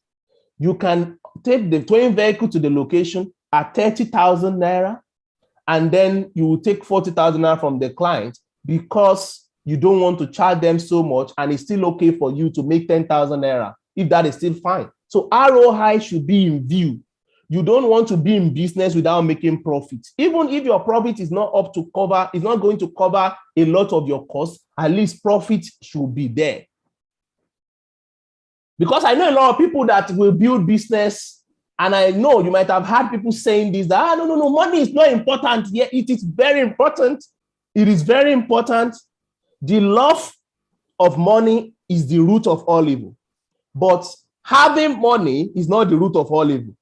you can take the towing vehicle to the location at 30,000 naira, and then you will take 40,000 naira from the client because you don't want to charge them so much, and it's still okay for you to make 10,000 naira if that is still fine. So ROI should be in view. You don't want to be in business without making profit. Even if your profit is not up to cover, it's not going to cover a lot of your costs, at least profit should be there. Because I know a lot of people that will build business, and I know you might have had people saying this, that no, money is not important. Yeah, it is very important. It is very important. The love of money is the root of all evil. But having money is not the root of all evil.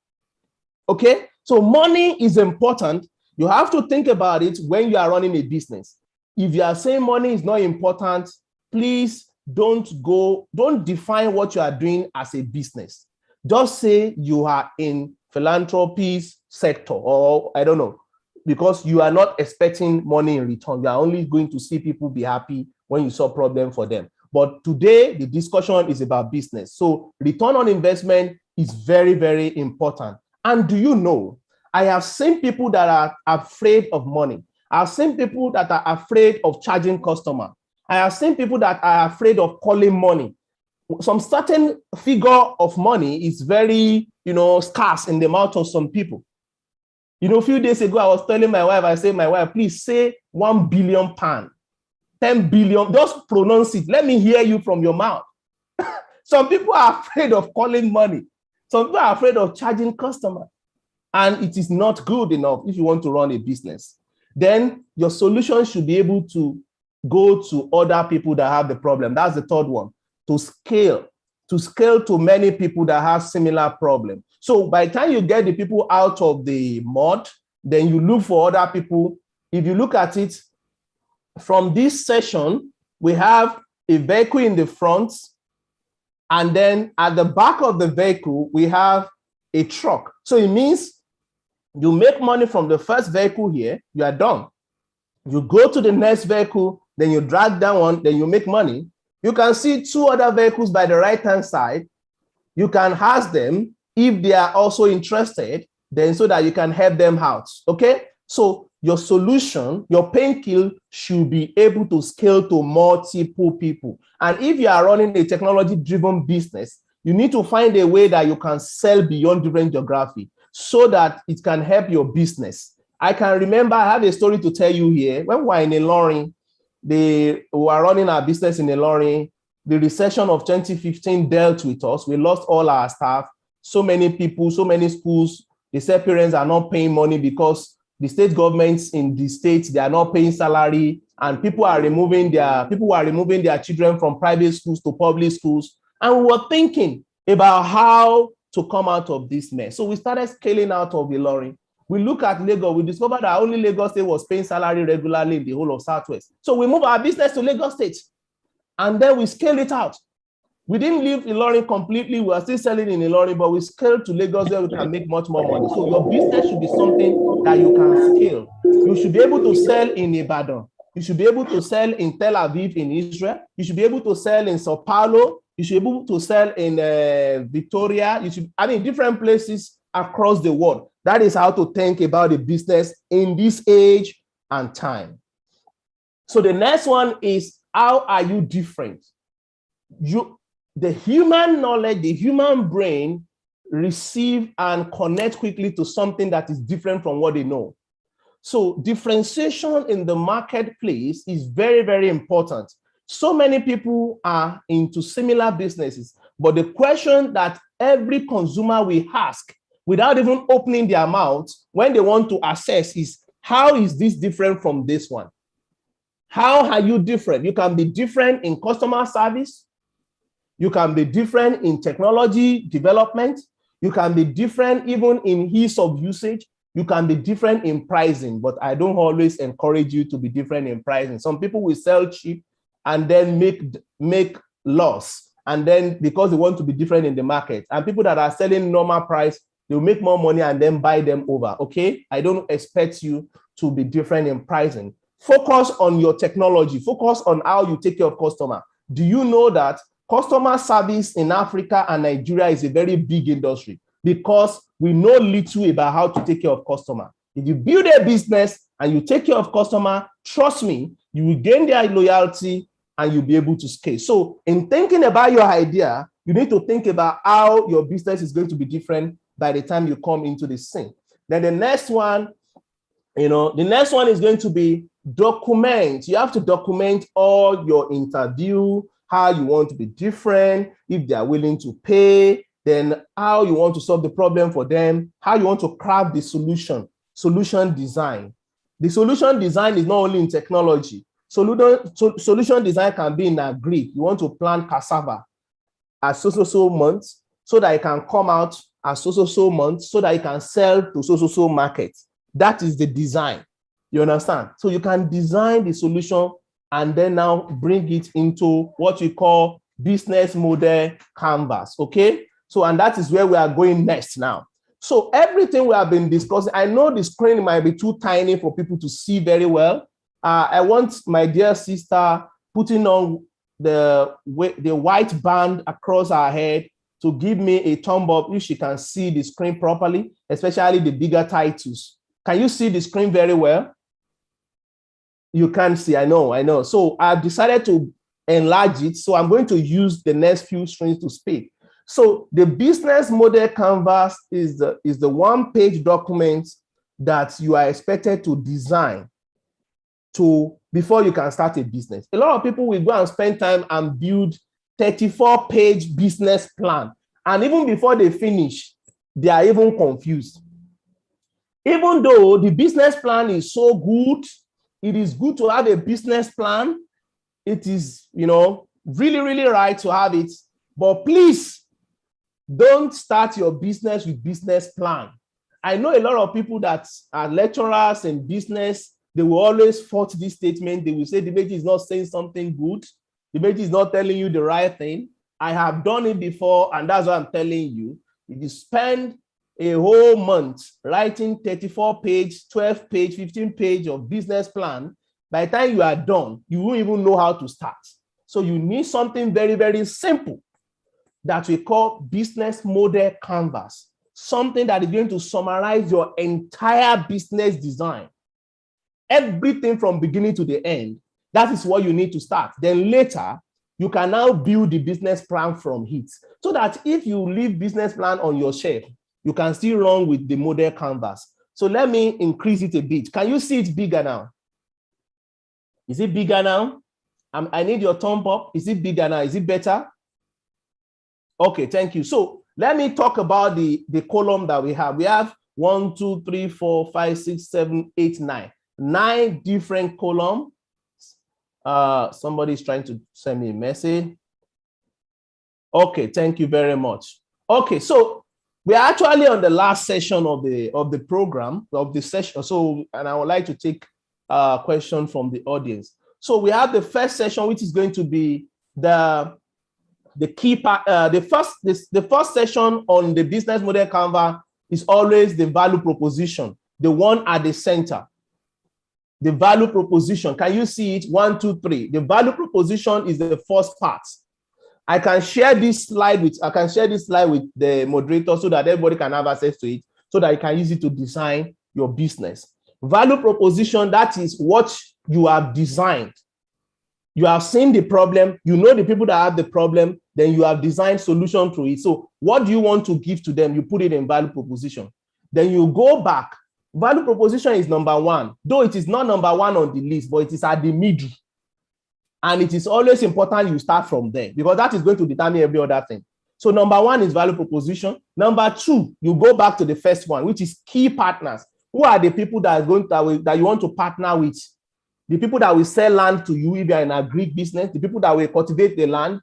Okay? So money is important. You have to think about it when you are running a business. If you are saying money is not important, please don't define what you are doing as a business. Just say you are in philanthropy sector, or I don't know, because you are not expecting money in return. You are only going to see people be happy when you solve problem for them. But today, the discussion is about business. So return on investment is very, very important. And do you know, I have seen people that are afraid of money. I've seen people that are afraid of charging customer. I have seen people that are afraid of calling money. Some certain figure of money is very, scarce in the mouth of some people. A few days ago, I was telling my wife, I said, my wife, please say 1 billion pound, 10 billion, just pronounce it. Let me hear you from your mouth. Some people are afraid of calling money. Some people are afraid of charging customers. And it is not good enough if you want to run a business. Then your solution should be able to go to other people that have the problem. That's the third one, to scale to many people that have similar problem. So by the time you get the people out of the mud, then you look for other people. If you look at it from this session, we have a vehicle in the front, and then at the back of the vehicle, we have a truck. So it means you make money from the first vehicle here, you are done. You go to the next vehicle, then you drag that one, then you make money. You can see two other vehicles by the right-hand side. You can ask them if they are also interested, then so that you can help them out, okay? So your solution, your painkiller should be able to scale to multiple people. And if you are running a technology-driven business, you need to find a way that you can sell beyond different geography so that it can help your business. I can remember, I have a story to tell you here. When we were in Ilorin, we were running our business in Ilorin. The recession of 2015 dealt with us. We lost all our staff. So many people, so many schools, they said parents are not paying money because the state governments in the states, they are not paying salary, and people are removing their children from private schools to public schools. And we were thinking about how to come out of this mess. So we started scaling out of Ilorin. We look at Lagos, we discovered that only Lagos State was paying salary regularly in the whole of Southwest. So we moved our business to Lagos State, and then we scaled it out. We didn't leave Ilorin completely. We are still selling in Ilorin, but we scaled to Lagos where we can make much more money. So your business should be something that you can scale. You should be able to sell in Ibadan. You should be able to sell in Tel Aviv in Israel. You should be able to sell in Sao Paulo. You should be able to sell in Victoria. Different places across the world. That is how to think about the business in this age and time. So the next one is, how are you different? The human knowledge, the human brain receive and connect quickly to something that is different from what they know. So differentiation in the marketplace is very, very important. So many people are into similar businesses, but the question that every consumer will ask without even opening their mouth when they want to assess is, how is this different from this one? How are you different? You can be different in customer service. You can be different in technology development. You can be different even in ease of usage. You can be different in pricing, but I don't always encourage you to be different in pricing. Some people will sell cheap and then make loss, and then because they want to be different in the market. And people that are selling normal price, they'll make more money and then buy them over. Okay, I don't expect you to be different in pricing. Focus on your technology. Focus on how you take care of customer. Do you know that customer service in Africa and Nigeria is a very big industry? Because we know little about how to take care of customer. If you build a business and you take care of customer, trust me, you will gain their loyalty and you'll be able to scale. So in thinking about your idea, you need to think about how your business is going to be different by the time you come into the scene. Then the next one, the next one is going to be document. You have to document all your interview, how you want to be different, if they are willing to pay, then how you want to solve the problem for them, how you want to craft the solution design. The solution design is not only in technology. Solution design can be in agri. You want to plant cassava at so months so that it can come out at so months so that it can sell to so market. That is the design. You understand? So you can design the solution and then now bring it into what we call business model canvas. Okay? So, and that is where we are going next now. So everything we have been discussing, I know the screen might be too tiny for people to see very well. I want my dear sister putting on the white band across her head to give me a thumb up if she can see the screen properly, especially the bigger titles. Can you see the screen very well? You can see, I know. So I've decided to enlarge it. So I'm going to use the next few screens to speak. So the business model canvas is the one-page document that you are expected to design before you can start a business. A lot of people will go and spend time and build 34-page business plan. And even before they finish, they are even confused. Even though the business plan is so good, it is good to have a business plan. It is, really, really right to have it. But please, don't start your business with business plan. I know a lot of people that are lecturers in business, they will always fault this statement. They will say the Dimeji is not saying something good. The Dimeji is not telling you the right thing. I have done it before, and that's what I'm telling you. If you spend a whole month writing 34-page, 12-page, 15-page of business plan, by the time you are done, you won't even know how to start. So you need something very, very simple that we call business model canvas, something that is going to summarize your entire business design, everything from beginning to the end. That is what you need to start. Then later, you can now build the business plan from it, so that if you leave business plan on your shelf, you can still run with the model canvas. So let me increase it a bit. Can you see it bigger now? Is it bigger now? I need your thumb up. Is it bigger now? Is it better? Okay, thank you. So let me talk about the column that we have. We have 1, 2, 3, 4, 5, 6, 7, 8, 9. 9 different columns. Somebody's trying to send me a message. Okay, thank you very much. Okay, so we are actually on the last session of the program, of the session. So, and I would like to take a question from the audience. So we have the first session, which is going to be the key part. The first session on the business model canvas is always the value proposition, the one at the center. The value proposition. Can you see it? 1, 2, 3. The value proposition is the first part. I can share this slide with the moderator so that everybody can have access to it, so that you can use it to design your business. Value proposition, that is what you have designed. You have seen the problem, you know the people that have the problem, then you have designed solution to it. So what do you want to give to them? You put it in value proposition. Then you go back. Value proposition is number 1, though it is not number 1 on the list, but it is at the middle. And it is always important you start from there, because that is going to determine every other thing. So number 1 is value proposition. Number 2, you go back to the first one, which is key partners. Who are the people that you want to partner with? The people that will sell land to you if you are in a Greek business, the people that will cultivate the land,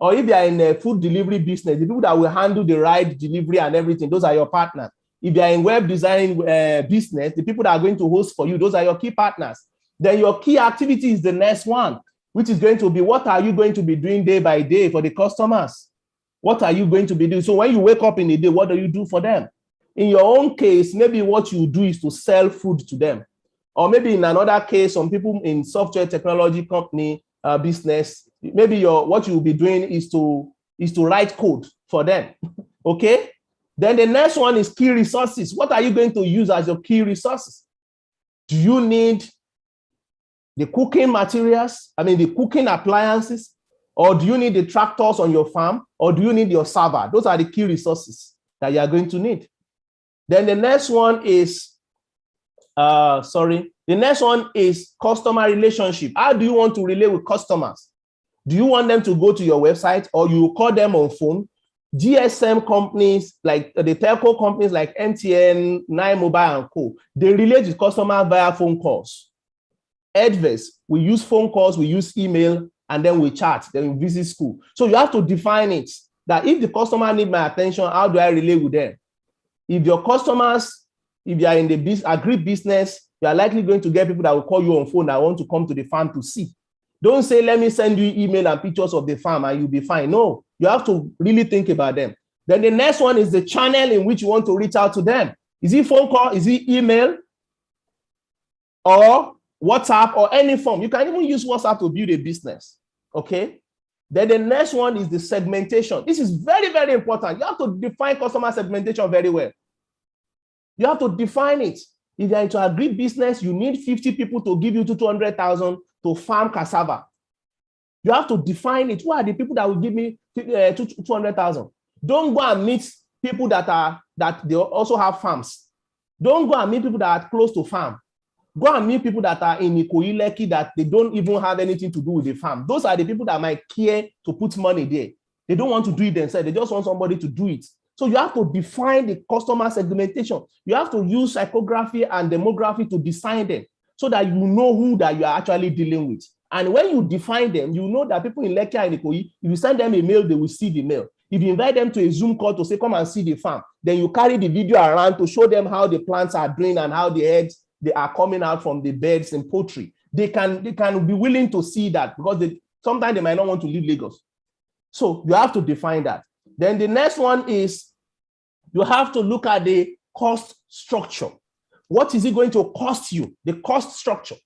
or if you are in a food delivery business, the people that will handle the ride delivery and everything, those are your partners. If you are in web design business, the people that are going to host for you, those are your key partners. Then your key activity is the next one, which is going to be, what are you going to be doing day by day for the customers? What are you going to be doing? So when you wake up in the day, what do you do for them? In your own case, maybe what you do is to sell food to them. Or maybe in another case, some people in software technology company business, maybe what you'll be doing is to write code for them. Okay? Then the next one is key resources. What are you going to use as your key resources? Do you need the cooking materials? I mean, the cooking appliances? Or do you need the tractors on your farm? Or do you need your server? Those are the key resources that you are going to need. Then the next one is, the next one is customer relationship. How do you want to relate with customers? Do you want them to go to your website, or you call them on phone? GSM companies, like the telco companies like MTN, Nine Mobile and Co., they relate with customers via phone calls. Adverse, we use phone calls, we use email, and then we chat, then we visit school. So you have to define it, that if the customer need my attention, how do I relate with them? If your customers, if you are in the agri business, you are likely going to get people that will call you on phone that want to come to the farm to see. Don't say, let me send you email and pictures of the farm and you'll be fine. No, you have to really think about them. Then the next one is the channel in which you want to reach out to them. Is it phone call? Is it email? Or WhatsApp or any form? You can even use WhatsApp to build a business. Okay? Then the next one is the segmentation. This is very, very important. You have to define customer segmentation very well. You have to define it. If you're into agribusiness, you need 50 people to give you 200,000 to farm cassava. You have to define it. Who are the people that will give me 200,000? Don't go and meet people that they also have farms. Don't go and meet people that are close to farm. Go and meet people that are in Ikoyi Lekki that they don't even have anything to do with the farm. Those are the people that might care to put money there. They don't want to do it themselves. They just want somebody to do it. So you have to define the customer segmentation. You have to use psychography and demography to design them so that you know who that you are actually dealing with. And when you define them, you know that people in Lekki and Ikoyi, if you send them a mail, they will see the mail. If you invite them to a Zoom call to say, come and see the farm, then you carry the video around to show them how the plants are doing and how the eggs they are coming out from the beds in poultry. They can be willing to see that because sometimes they might not want to leave Lagos. So you have to define that. Then the next one is you have to look at the cost structure. What is it going to cost you? The cost structure.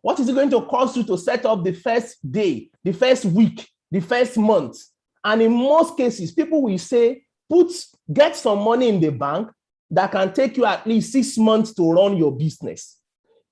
What is it going to cost you to set up the first day, the first week, the first month? And in most cases, people will say, get some money in the bank that can take you at least 6 months to run your business.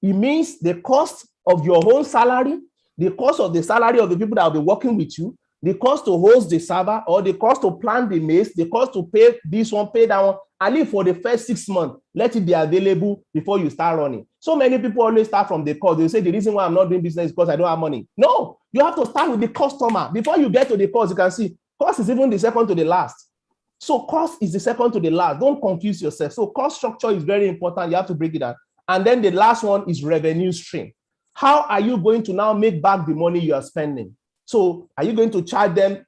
It means the cost of your own salary, the cost of the salary of the people that will be working with you, the cost to host the server, or the cost to plant the maize, the cost to pay this one, pay that one, at least for the first 6 months, let it be available before you start running. So many people always start from the cost. They say the reason why I'm not doing business is because I don't have money. No, you have to start with the customer. Before you get to the cost, you can see cost is even the second to the last. So cost is the second to the last. Don't confuse yourself. So cost structure is very important. You have to break it down. And then the last one is revenue stream. How are you going to now make back the money you are spending? So are you going to charge them,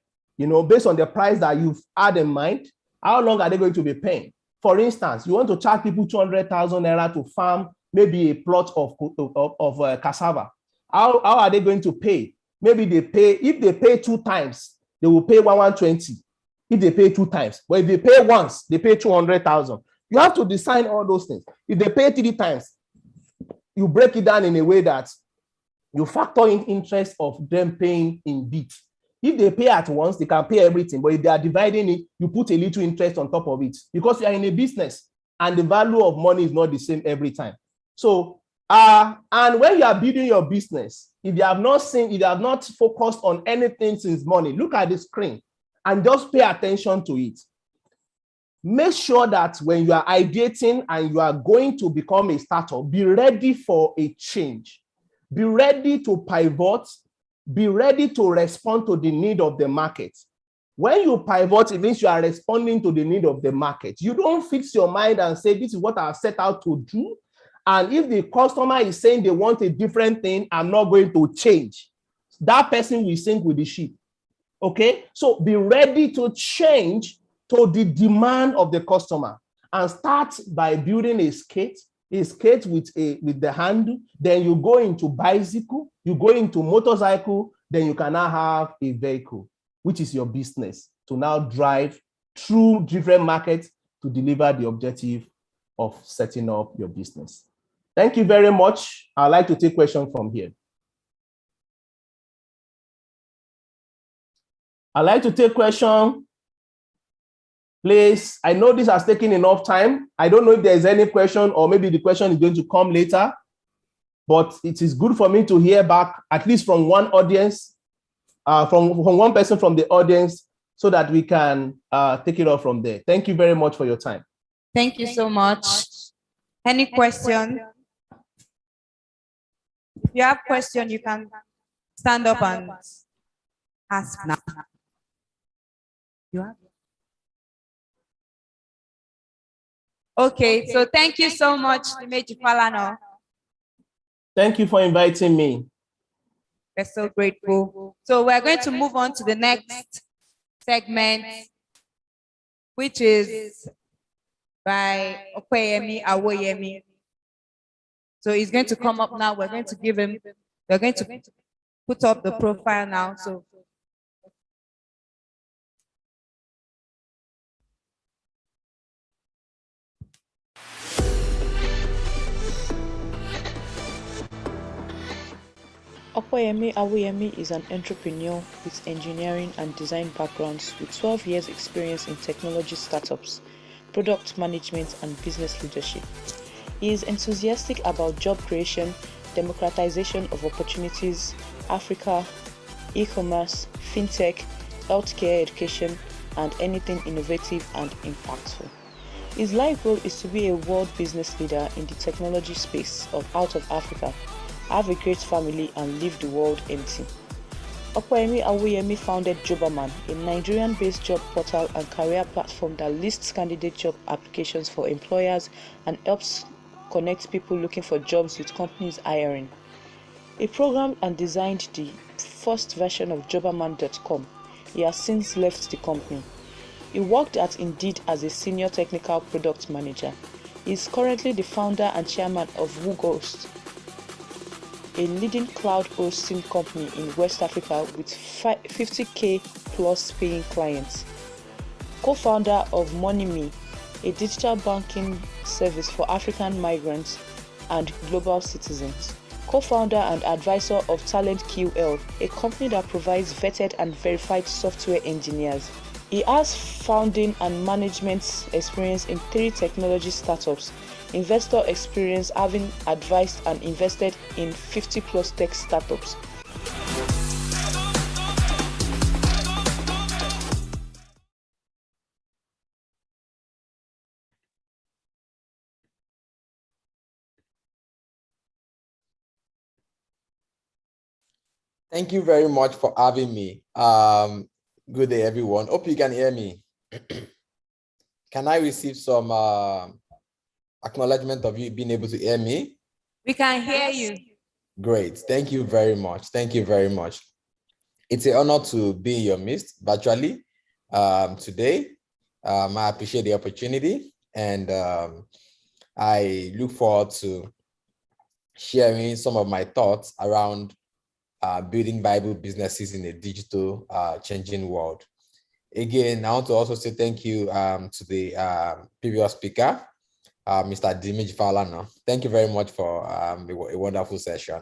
based on the price that you've had in mind? How long are they going to be paying? For instance, you want to charge people 200,000 naira to farm maybe a plot of cassava. How are they going to pay? Maybe if they pay 2 times, they will pay 120. If they pay 2 times, but if they pay once, they pay 200,000. You have to design all those things. If they pay 3 times, you break it down in a way that you factor in interest of them paying in bits. If they pay at once, they can pay everything. But if they are dividing it, you put a little interest on top of it because you are in a business and the value of money is not the same every time. So, and when you are building your business, if you have not focused on anything since morning, look at the screen and just pay attention to it. Make sure that when you are ideating and you are going to become a startup, be ready for a change. Be ready to pivot. Be ready to respond to the need of the market. When you pivot, it means you are responding to the need of the market. You don't fix your mind and say, this is what I set out to do. And if the customer is saying they want a different thing, I'm not going to change. That person will sink with the ship. Okay? So be ready to change to the demand of the customer. and start by building a skate with the handle, then you go into bicycle, you go into motorcycle, then you can now have a vehicle, which is your business, to now drive through different markets to deliver the objective of setting up your business. Thank you very much. I'd like to take questions from here. I'd like to take questions. Please, I know this has taken enough time. I don't know if there's any question, or maybe the question is going to come later, but it is good for me to hear back, at least from one audience, from one person from the audience, so that we can take it off from there. Thank you very much for your time. Thank you so much. Any question? If you have question, you can stand up and ask now. You have? Okay, so thank you so much, Dimeji Falana. Thank you for inviting me. We're so grateful. So we're going to move on to the next segment, which is by Opeyemi Awoyemi. So he's going to come up now. We're going to give him, we're going to put up the profile now. So Opeyemi Awoyemi is an entrepreneur with engineering and design backgrounds with 12 years experience in technology startups, product management and business leadership. He is enthusiastic about job creation, democratization of opportunities, Africa, e-commerce, fintech, healthcare education, and anything innovative and impactful. His life goal is to be a world business leader in the technology space out of Africa, have a great family, and leave the world empty. Opeyemi Awoyemi founded Jobaman, a Nigerian-based job portal and career platform that lists candidate job applications for employers and helps connect people looking for jobs with companies hiring. He programmed and designed the first version of Jobaman.com. He has since left the company. He worked at Indeed as a senior technical product manager. He is currently the founder and chairman of WooGhost, a leading cloud hosting company in West Africa with 50k plus paying clients. Co-founder of MoneyMe, a digital banking service for African migrants and global citizens. Co-founder and advisor of TalentQL, a company that provides vetted and verified software engineers. He has founding and management experience in 3 technology startups, investor experience having advised and invested in 50 plus tech startups. Thank you very much for having me. Good day, everyone. Hope you can hear me. Can I receive some acknowledgement of you being able to hear me? we can hear you. Great. Thank you very much. Thank you very much. It's an honor to be in your midst virtually today. I appreciate the opportunity, and I look forward to sharing some of my thoughts around building viable businesses in a digital changing world. Again, I want to also say thank you to the previous speaker, Mr. Dimeji Falana. Thank you very much for a wonderful session.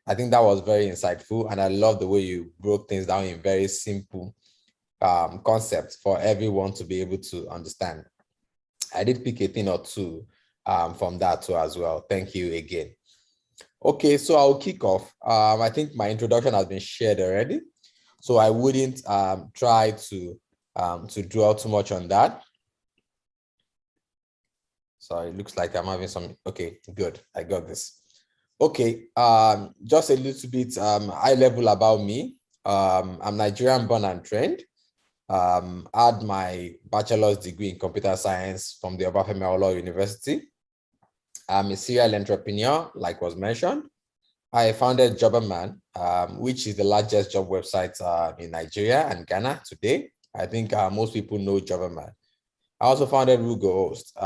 I think that was very insightful, and I love the way you broke things down in very simple concepts for everyone to be able to understand. I did pick a thing or two from that too as well. Thank you again. Okay, so I'll kick off. I think my introduction has been shared already, so I wouldn't try to dwell too much on that. Sorry, it looks like I'm having some. Okay, good. I got this. Okay, just a little bit high level about me. I'm Nigerian born and trained. Had my bachelor's degree in computer science from the Obafemi Awolowo University. I'm a serial entrepreneur, like was mentioned. I founded Jobaman, which is the largest job website in Nigeria and Ghana today. I think most people know Jobaman. I also founded Rugo-Host,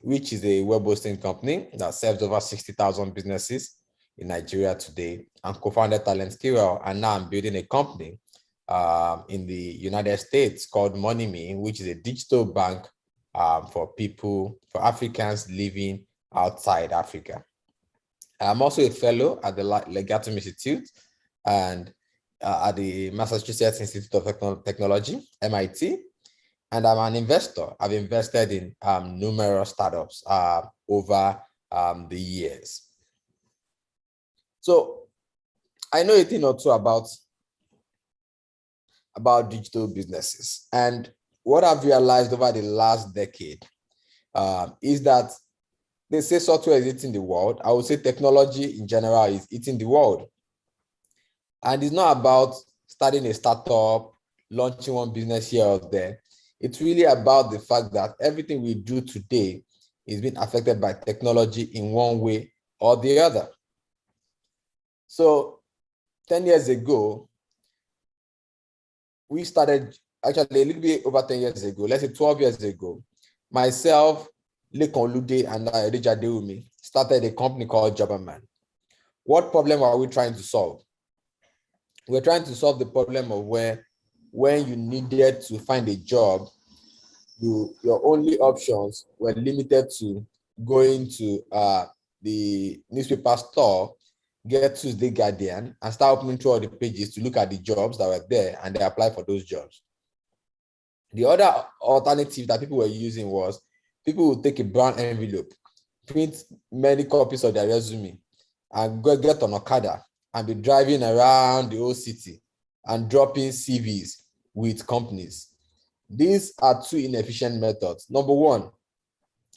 which is a web hosting company that serves over 60,000 businesses in Nigeria today, and co-founded Talentscale, and now I'm building a company in the United States called MoneyMe, which is a digital bank for Africans living outside Africa. I'm also a fellow at the Legatum Institute and at the Massachusetts Institute of Technology, MIT. And I'm an investor. I've invested in numerous startups over the years. So I know a thing or two about digital businesses. And what I've realized over the last decade is that they say software is eating the world. I would say technology in general is eating the world. And it's not about starting a startup, launching one business here or there. It's really about the fact that everything we do today is being affected by technology in one way or the other. So 10 years ago, we started, actually a little bit over 10 years ago, let's say 12 years ago, myself, Lekon Lude, and Rija Deumi started a company called Jobberman. What problem are we trying to solve? We're trying to solve the problem of where when you needed to find a job, your only options were limited to going to the newspaper store, get Tuesday Guardian, and start opening through all the pages to look at the jobs that were there, and they apply for those jobs. The other alternative that people were using was people would take a brown envelope, print many copies of their resume, and go get on Okada and be driving around the whole city and dropping CVs with companies. These are two inefficient methods. Number one,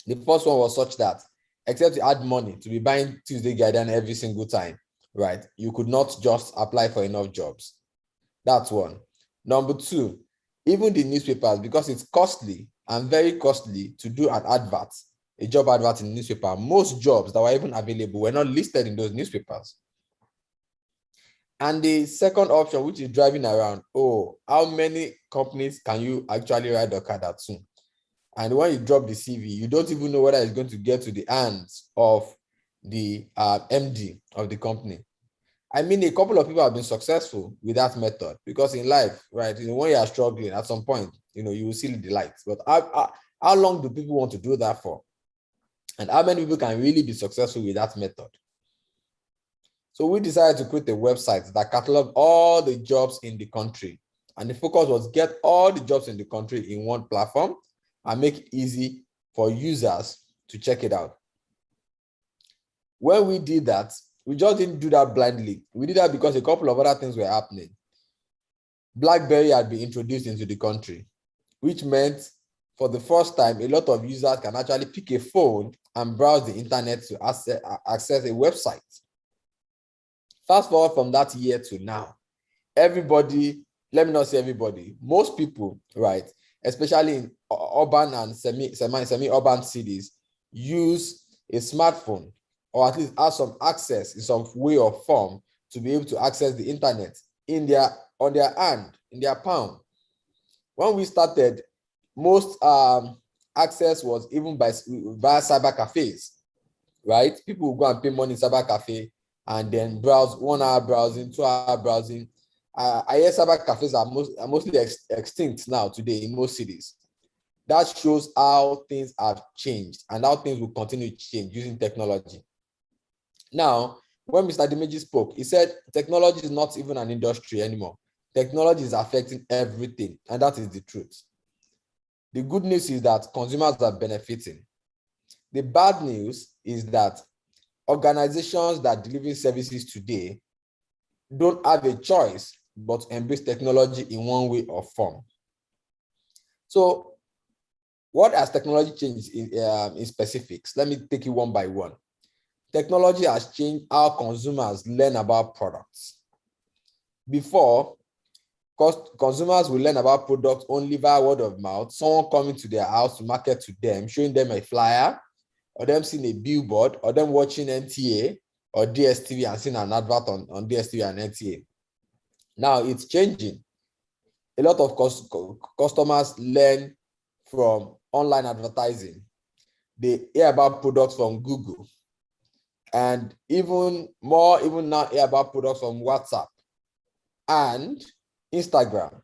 the first one was such that except you add money to be buying Tuesday Guardian every single time, right? You could not just apply for enough jobs. That's one. Number two, even the newspapers, because it's costly and very costly to do an advert, a job advert in the newspaper, most jobs that were even available were not listed in those newspapers. And the second option, which is driving around, how many companies can you actually ride Okada to? And when you drop the CV, you don't even know whether it's going to get to the hands of the MD of the company. I mean, a couple of people have been successful with that method, because in life, right, when you are struggling, at some point, you will see the light. But how long do people want to do that for? And how many people can really be successful with that method? So we decided to create a website that cataloged all the jobs in the country. And the focus was get all the jobs in the country in one platform and make it easy for users to check it out. When we did that, we just didn't do that blindly. We did that because a couple of other things were happening. BlackBerry had been introduced into the country, which meant for the first time, a lot of users can actually pick a phone and browse the internet to access a website. Fast forward from that year to now, everybody, let me not say everybody, most people, right, especially in urban and semi-urban cities, use a smartphone, or at least have some access in some way or form to be able to access the internet on their hand, in their palm. When we started, most access was even via cyber cafes, right? People will go and pay money in cyber cafe and then browse, 1 hour browsing, 2 hour browsing. I hear cyber cafes are mostly extinct now today in most cities. That shows how things have changed and how things will continue to change using technology. Now, when Mr. Dimeji spoke, he said technology is not even an industry anymore. Technology is affecting everything, and that is the truth. The good news is that consumers are benefiting. The bad news is that organizations that deliver services today don't have a choice but embrace technology in one way or form. So what has technology changed in specifics? Let me take you one by one. Technology has changed how consumers learn about products. Before, consumers will learn about products only via word of mouth, someone coming to their house to market to them, showing them a flyer, or them seeing a billboard, or them watching NTA or DSTV and seeing an advert on DSTV and NTA. Now it's changing. A lot of customers learn from online advertising. They hear about products from Google. And even now hear about products from WhatsApp and Instagram,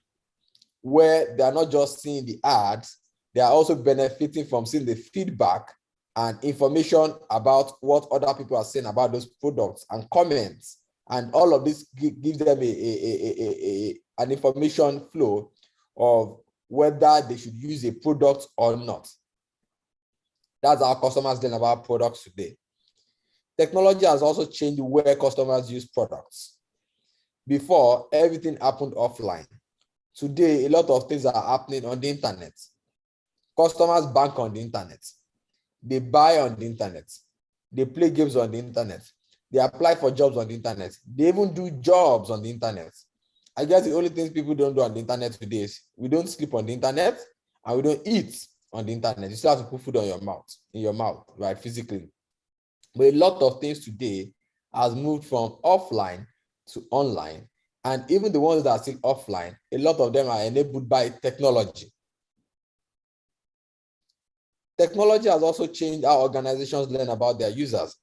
where they are not just seeing the ads, they are also benefiting from seeing the feedback and information about what other people are saying about those products and comments. And all of this gives them an information flow of whether they should use a product or not. That's how customers learn about products today. Technology has also changed where customers use products. Before, everything happened offline. Today, a lot of things are happening on the internet. Customers bank on the internet. They buy on the internet. They play games on the internet. They apply for jobs on the internet. They even do jobs on the internet. I guess the only things people don't do on the internet today is we don't sleep on the internet and we don't eat on the internet. You still have to put food on in your mouth, right, physically. But a lot of things today has moved from offline to online. And even the ones that are still offline, a lot of them are enabled by technology. Technology has also changed how organizations learn about their users.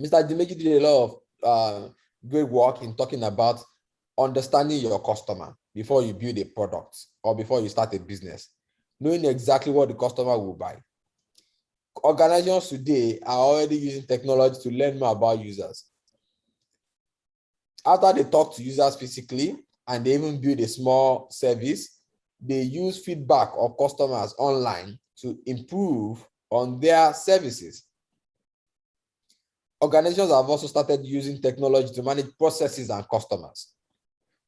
Mr. Dimeji did a lot of great work in talking about understanding your customer before you build a product or before you start a business, knowing exactly what the customer will buy. Organizations today are already using technology to learn more about users. After they talk to users physically and they even build a small service, they use feedback of customers online to improve on their services. Organizations have also started using technology to manage processes and customers.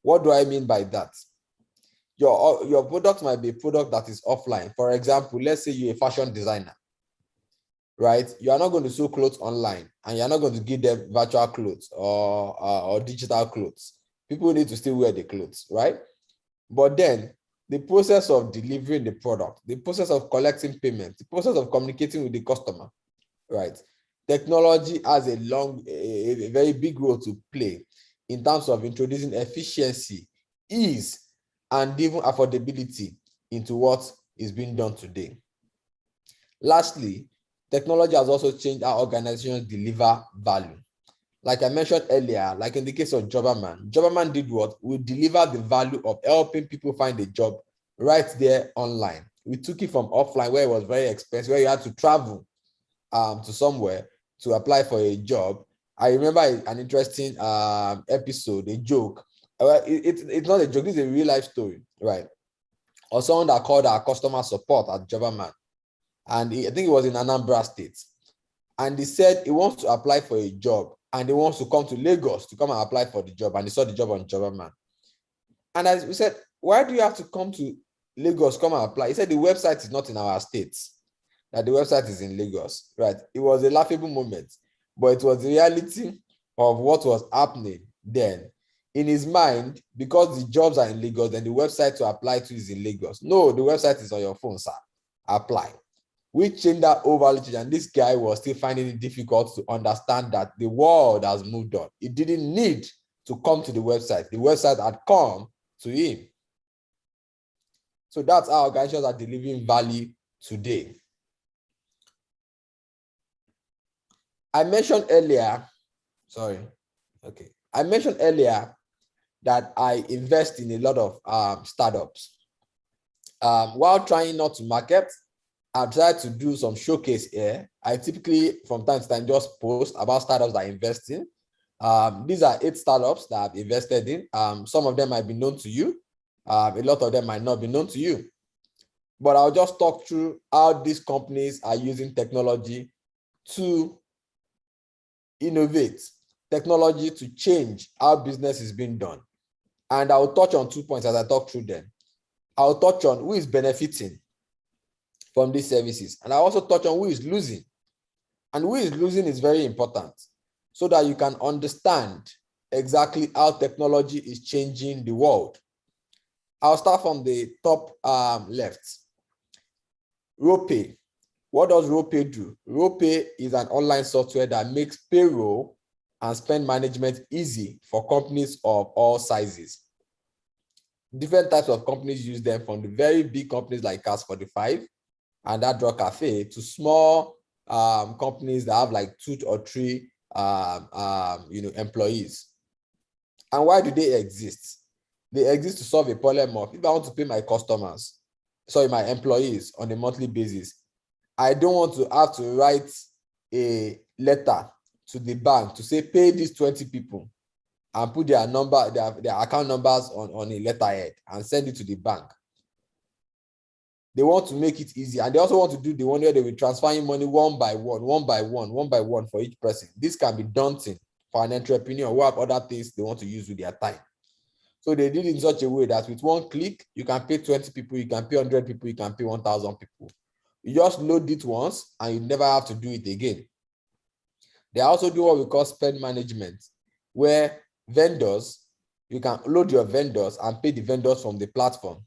What do I mean by that? Your product might be a product that is offline. For example, let's say you're a fashion designer, right? You are not going to sew clothes online and you're not going to give them virtual clothes or digital clothes. People need to still wear the clothes, right? But then the process of delivering the product, the process of collecting payment, the process of communicating with the customer, right? Technology has a very big role to play in terms of introducing efficiency, ease, and even affordability into what is being done today. Lastly, technology has also changed how organizations deliver value. Like I mentioned earlier, like in the case of Jobberman, Jobberman did what? We deliver the value of helping people find a job right there online. We took it from offline where it was very expensive, where you had to travel to somewhere to apply for a job. I remember an interesting episode, a joke. It's not a joke, this is a real life story, right? Or someone that called our customer support at Jobberman. And I think it was in Anambra State. And he said he wants to apply for a job and he wants to come to Lagos to come and apply for the job. And he saw the job on Jobberman. And as we said, why do you have to come to Lagos, come and apply? He said the website is not in our state, that the website is in Lagos, right? It was a laughable moment, but it was the reality of what was happening then. In his mind, because the jobs are in Lagos, then the website to apply to is in Lagos. No, the website is on your phone, sir. Apply. We changed that overall, and this guy was still finding it difficult to understand that the world has moved on. He didn't need to come to the website. The website had come to him. So that's how organizations are delivering value today. I mentioned earlier that I invest in a lot of startups. While trying not to market, I've tried to do some showcase here. I typically, from time to time, just post about startups that I invest in. These are 8 startups that I've invested in. Some of them might be known to you. A lot of them might not be known to you. But I'll just talk through how these companies are using technology to innovate, technology to change how business is being done. And I'll touch on 2 points as I talk through them. I'll touch on who is benefiting from these services. And I also touch on who is losing. And who is losing is very important so that you can understand exactly how technology is changing the world. I'll start from the top left. RoPay. What does RoPay do? RoPay is an online software that makes payroll and spend management easy for companies of all sizes. different types of companies use them, from the very big companies like Cars 45 and that Draw Cafe to small companies that have like 2 or 3 employees. And why do they exist? They exist to solve a problem of, if I want to pay my customers, sorry, my employees on a monthly basis, I don't want to have to write a letter to the bank to say pay these 20 people and put their number, their account numbers on a letterhead and send it to the bank. They want to make it easy, and they also want to do the one where they will transferring money one by one for each person. This can be daunting for an entrepreneur who have other things they want to use with their time. So they did it in such a way that with one click, you can pay 20 people, you can pay 100 people, you can pay 1,000 people. You just load it once and you never have to do it again. They also do what we call spend management, where vendors, you can load your vendors and pay the vendors from the platform.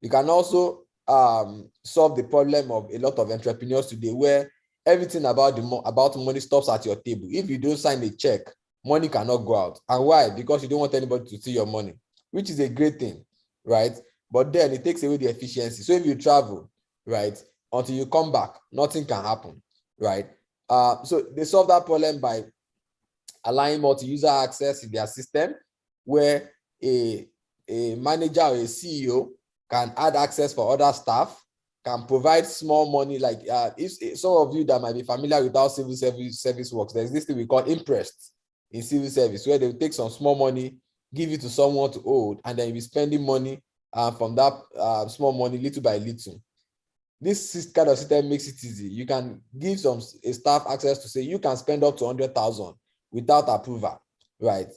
You can also solve the problem of a lot of entrepreneurs today, where everything about money stops at your table. If you don't sign a check, money cannot go out. And why? Because you don't want anybody to see your money, which is a great thing, right? But then it takes away the efficiency. So if you travel, right, until you come back, nothing can happen, right? So they solve that problem by allowing multi-user access in their system, where a manager or a CEO can add access for other staff, can provide small money. Like if some of you that might be familiar with how civil service works, there's this thing we call interest in civil service, where they will take some small money, give it to someone to hold, and then you'll be spending money from that small money little by little. This kind of system makes it easy. You can give a staff access to say you can spend up to 100,000 without approval, right?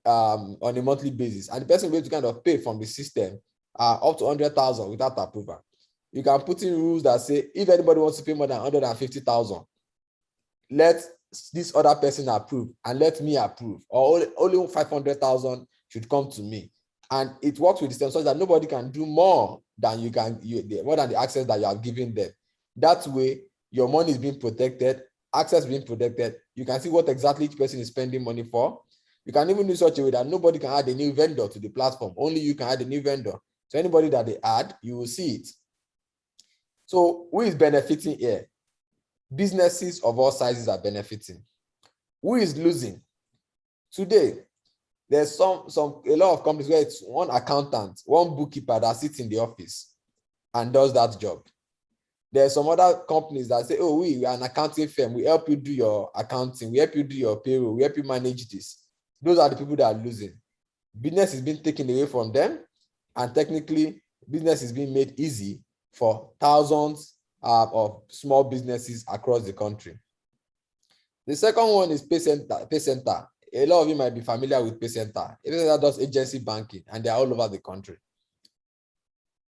On a monthly basis, and the person will be able to kind of pay from the system up to 100,000 without approval. You can put in rules that say if anybody wants to pay more than 150,000, let this other person approve and let me approve, or only 500,000 should come to me. And it works with the system so that nobody can do more than more than the access that you have given them. That way, your money is being protected, access being protected. You can see what exactly each person is spending money for. You can even do such a way that nobody can add a new vendor to the platform. Only you can add a new vendor. So anybody that they add, you will see it. So who is benefiting here? Businesses of all sizes are benefiting. Who is losing? Today, there's a lot of companies where it's one accountant, one bookkeeper that sits in the office and does that job. There's some other companies that say, oh, we are an accounting firm. We help you do your accounting. We help you do your payroll. We help you manage this. Those are the people that are losing. Business is being taken away from them, and technically, business is being made easy for thousands of small businesses across the country. The second one is Pay Center. A lot of you might be familiar with Pay Center. Pay Center does agency banking, and they're all over the country.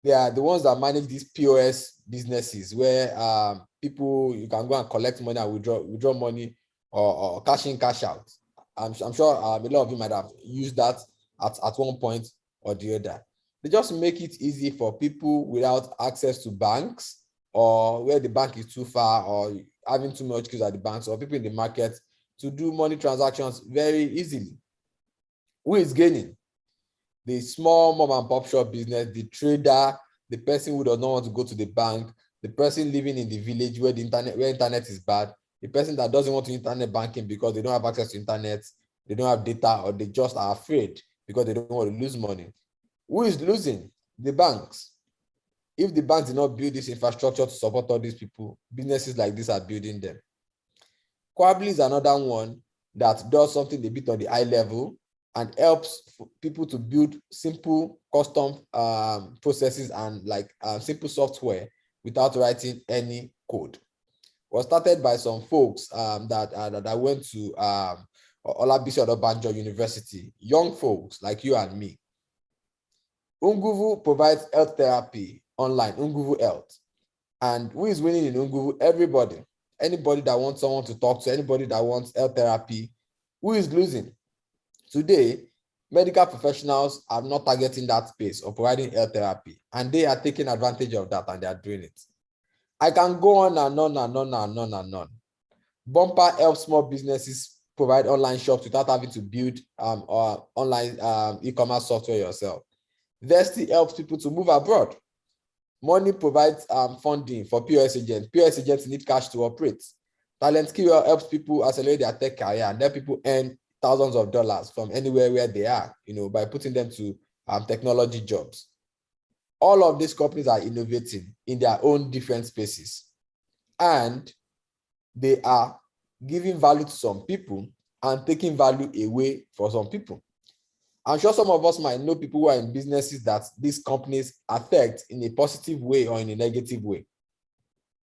They are the ones that manage these POS businesses, where people, you can go and collect money and withdraw money, or cash in, cash out. I'm sure a lot of you might have used that at one point or the other. They just make it easy for people without access to banks, or where the bank is too far, or having too much queues at the banks, or people in the market, to do money transactions very easily. Who is gaining? The small mom and pop shop business, the trader, the person who does not want to go to the bank, the person living in the village where internet is bad, the person that doesn't want to internet banking because they don't have access to internet, they don't have data, or they just are afraid because they don't want to lose money. Who is losing? The banks. If the banks did not build this infrastructure to support all these people, businesses like this are building them. Quably is another one that does something a bit on the high level and helps people to build simple custom processes and simple software without writing any code. It was started by some folks that went to Olabisi Onabanjo University, young folks like you and me. Unguvu provides health therapy online, Unguvu Health. And who is winning in Unguvu? Everybody. Anybody that wants someone to talk to, anybody that wants health therapy. Who is losing? Today, medical professionals are not targeting that space of providing health therapy, and they are taking advantage of that, and they are doing it. I can go on and on and on and on and on. Bumper helps small businesses provide online shops without having to build online e-commerce software yourself. Vesti helps people to move abroad. Money provides funding for POS agents. POS agents need cash to operate. Talent Skill helps people accelerate their tech career, and then people earn thousands of dollars from anywhere where they are, by putting them to technology jobs. All of these companies are innovating in their own different spaces, and they are giving value to some people and taking value away for some people. I'm sure some of us might know people who are in businesses that these companies affect in a positive way or in a negative way.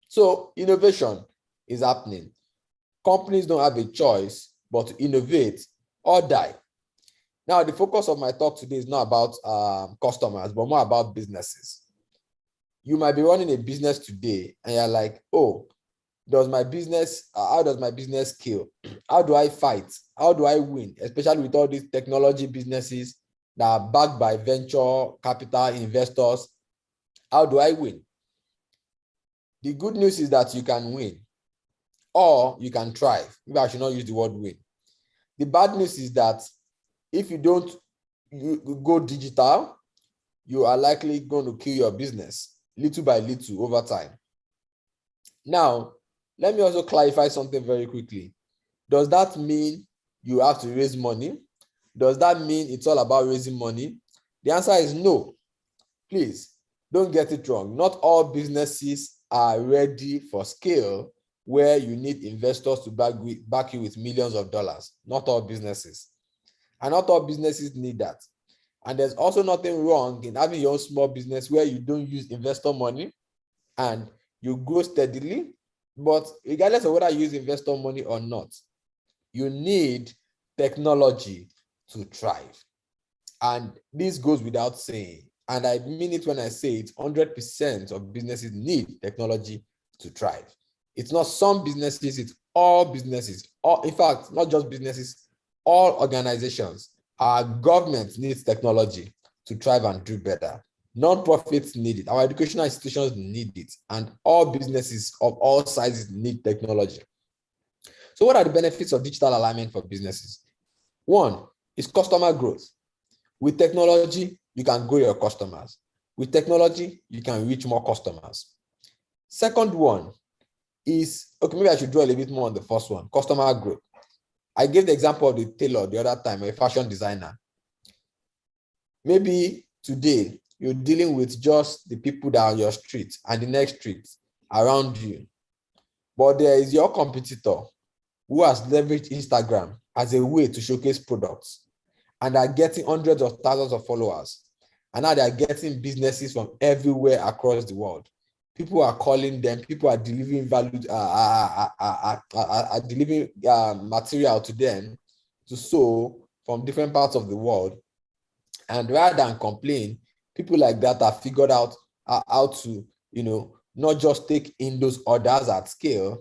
So innovation is happening. Companies don't have a choice but to innovate or die. Now, the focus of my talk today is not about customers, but more about businesses. You might be running a business today and you're like, oh, how does my business scale? How do I fight? How do I win? Especially with all these technology businesses that are backed by venture capital investors. How do I win? The good news is that you can win, or you can thrive. Maybe I should not use the word win. The bad news is that if you don't go digital, you are likely going to kill your business little by little over time. Now, let me also clarify something very quickly. Does that mean you have to raise money? Does that mean it's all about raising money? The answer is no. Please, don't get it wrong. Not all businesses are ready for scale where you need investors to back you with millions of dollars. Not all businesses. And not all businesses need that. And there's also nothing wrong in having your own small business where you don't use investor money and you grow steadily. But regardless of whether you use investor money or not, you need technology to thrive. And this goes without saying. And I mean it when I say it, 100% of businesses need technology to thrive. It's not some businesses, it's all businesses. In fact, not just businesses, all organizations. Our government needs technology to thrive and do better. Non-profits need it. Our educational institutions need it. And all businesses of all sizes need technology. So what are the benefits of digital alignment for businesses? One is customer growth. With technology, you can grow your customers. With technology, you can reach more customers. Second one is, okay, maybe I should draw a little bit more on the first one, customer growth. I gave the example of the tailor the other time, a fashion designer. Maybe today, you're dealing with just the people that are on your street and the next street around you. But there is your competitor who has leveraged Instagram as a way to showcase products and are getting hundreds of thousands of followers. And now they are getting businesses from everywhere across the world. People are calling them, people are delivering value, delivering material to them to sew from different parts of the world. And rather than complain, people like that have figured out how to, not just take in those orders at scale,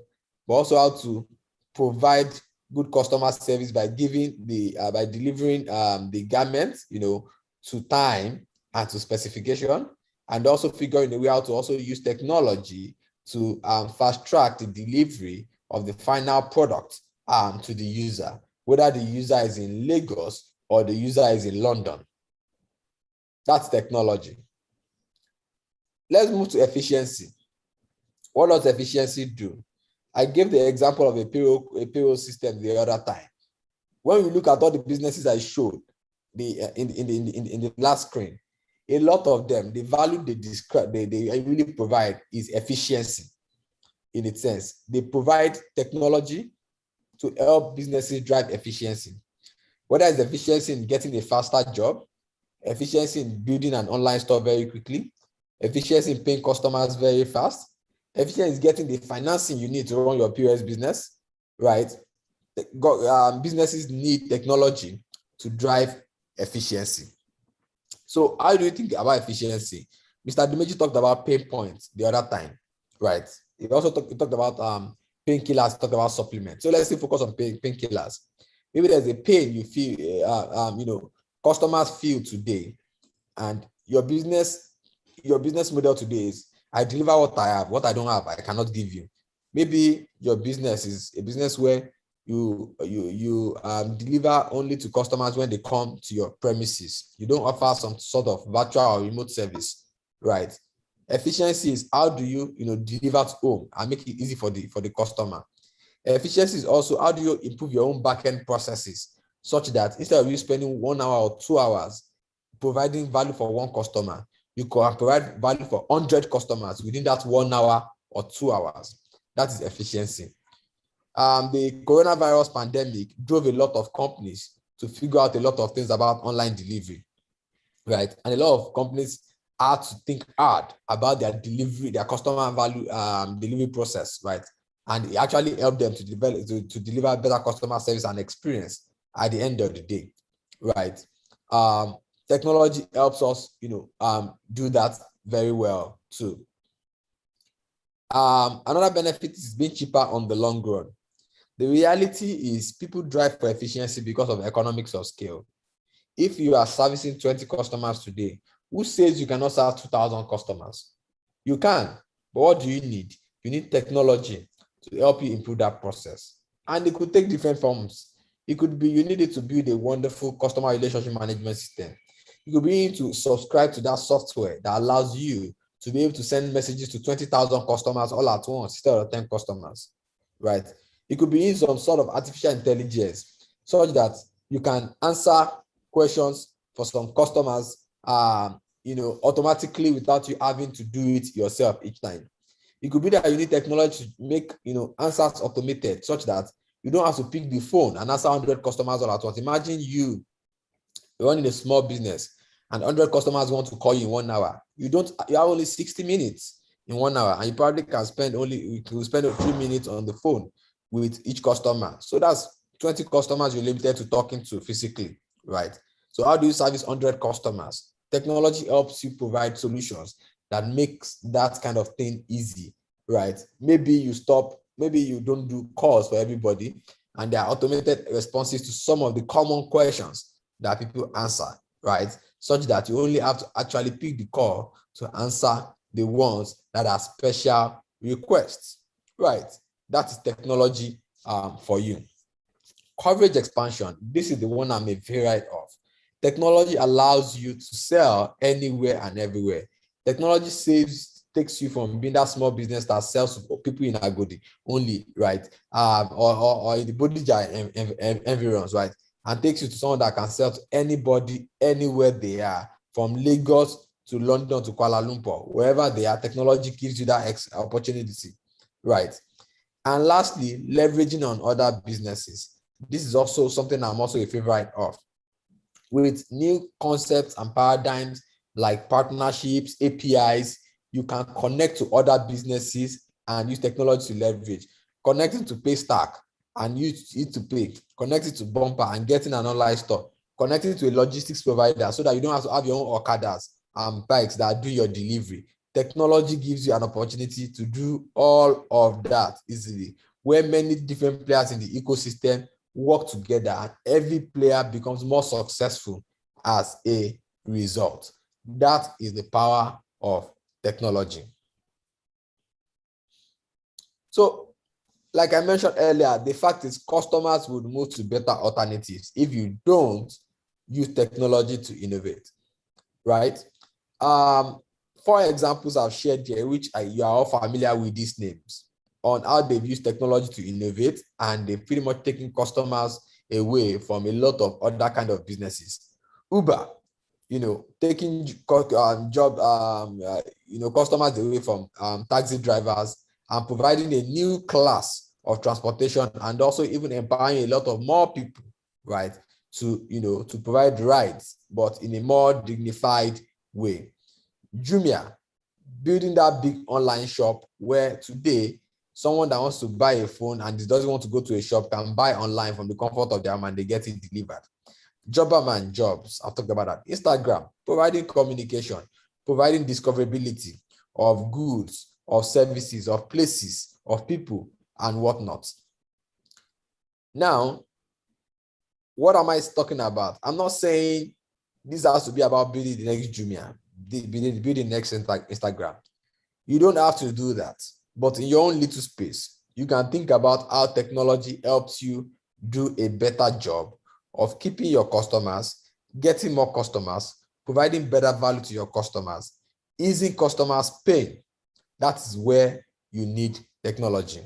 but also how to provide good customer service by delivering the garments, to time and to specification, and also figuring a way how to also use technology to fast track the delivery of the final product to the user, whether the user is in Lagos or the user is in London. That's technology. Let's move to efficiency. What does efficiency do? I gave the example of a payroll system the other time. When we look at all the businesses I showed in the last screen, a lot of them, the value they really provide is efficiency in its sense. They provide technology to help businesses drive efficiency. Whether it's efficiency in getting a faster job, efficiency in building an online store very quickly, efficiency in paying customers very fast, efficiency in getting the financing you need to run your POS business, right? Businesses need technology to drive efficiency. So how do you think about efficiency? Mr. Dimeji talked about pain points the other time, right? He also talked about painkillers, talked about supplements. So let's say focus on painkillers. Maybe there's a pain you feel, customers feel today, and your business model today is, I deliver what I have, what I don't have, I cannot give you. Maybe your business is a business where you deliver only to customers when they come to your premises. You don't offer some sort of virtual or remote service, right? Efficiency is how do you deliver to home and make it easy for the customer. Efficiency is also how do you improve your own backend processes such that instead of you spending 1 hour or 2 hours providing value for one customer, you can provide value for 100 customers within that 1 hour or 2 hours. That is efficiency. The coronavirus pandemic drove a lot of companies to figure out a lot of things about online delivery, right? And a lot of companies had to think hard about their delivery, their customer value delivery process, right? And it actually helped them to develop to deliver better customer service and experience at the end of the day, right? Technology helps us, do that very well too. Another benefit is being cheaper on the long run. The reality is people drive for efficiency because of economics of scale. If you are servicing 20 customers today, who says you cannot serve 2,000 customers? You can, but what do you need? You need technology to help you improve that process. And it could take different forms. It could be you needed to build a wonderful customer relationship management system. You could be to subscribe to that software that allows you to be able to send messages to 20,000 customers all at once instead of 10 customers, right? It could be in some sort of artificial intelligence such that you can answer questions for some customers, automatically without you having to do it yourself each time. It could be that you need technology to make, answers automated such that you don't have to pick the phone and answer 100 customers all at once. Imagine you running a small business and 100 customers want to call you in 1 hour. You have only 60 minutes in 1 hour, and you probably can spend 3 minutes on the phone with each customer. So that's 20 customers you're limited to talking to physically, right? So how do you service 100 customers? Technology helps you provide solutions that makes that kind of thing easy, right? Maybe you don't do calls for everybody, and there are automated responses to some of the common questions that people answer, right? Such that you only have to actually pick the call to answer the ones that are special requests, right? That is technology for you. Coverage expansion. This is the one I'm a favorite of. Technology allows you to sell anywhere and everywhere. Technology takes you from being that small business that sells to people in Agodi only, right? Or in the Bodija environs, right? And takes you to someone that can sell to anybody, anywhere they are, from Lagos to London to Kuala Lumpur, wherever they are. Technology gives you that opportunity, right? And lastly, leveraging on other businesses. This is also something I'm also a favorite of. With new concepts and paradigms like partnerships, APIs, you can connect to other businesses and use technology to leverage. Connecting to Paystack and use it to pay. Connecting to Bumper and getting an online store. Connecting to a logistics provider so that you don't have to have your own Okadas and bikes that do your delivery. Technology gives you an opportunity to do all of that easily, where many different players in the ecosystem work together and every player becomes more successful as a result. That is the power of technology. So, like I mentioned earlier, the fact is customers would move to better alternatives if you don't use technology to innovate, right? 4 examples I've shared here, which you are all familiar with these names, on how they've used technology to innovate, and they've pretty much taken customers away from a lot of other kind of businesses. Uber, taking customers away from taxi drivers and providing a new class of transportation, and also even empowering a lot of more people, right, to provide rides, but in a more dignified way. Jumia, building that big online shop where today someone that wants to buy a phone and doesn't want to go to a shop can buy online from the comfort of their home and they get it delivered. Jobberman Jobs, I've talked about that. Instagram, providing communication, providing discoverability of goods, of services, of places, of people, and whatnot. Now, what am I talking about? I'm not saying this has to be about building the next Jumia, building the next Instagram. You don't have to do that. But in your own little space, you can think about how technology helps you do a better job of keeping your customers, getting more customers, providing better value to your customers, easing customers' pain. That is where you need technology.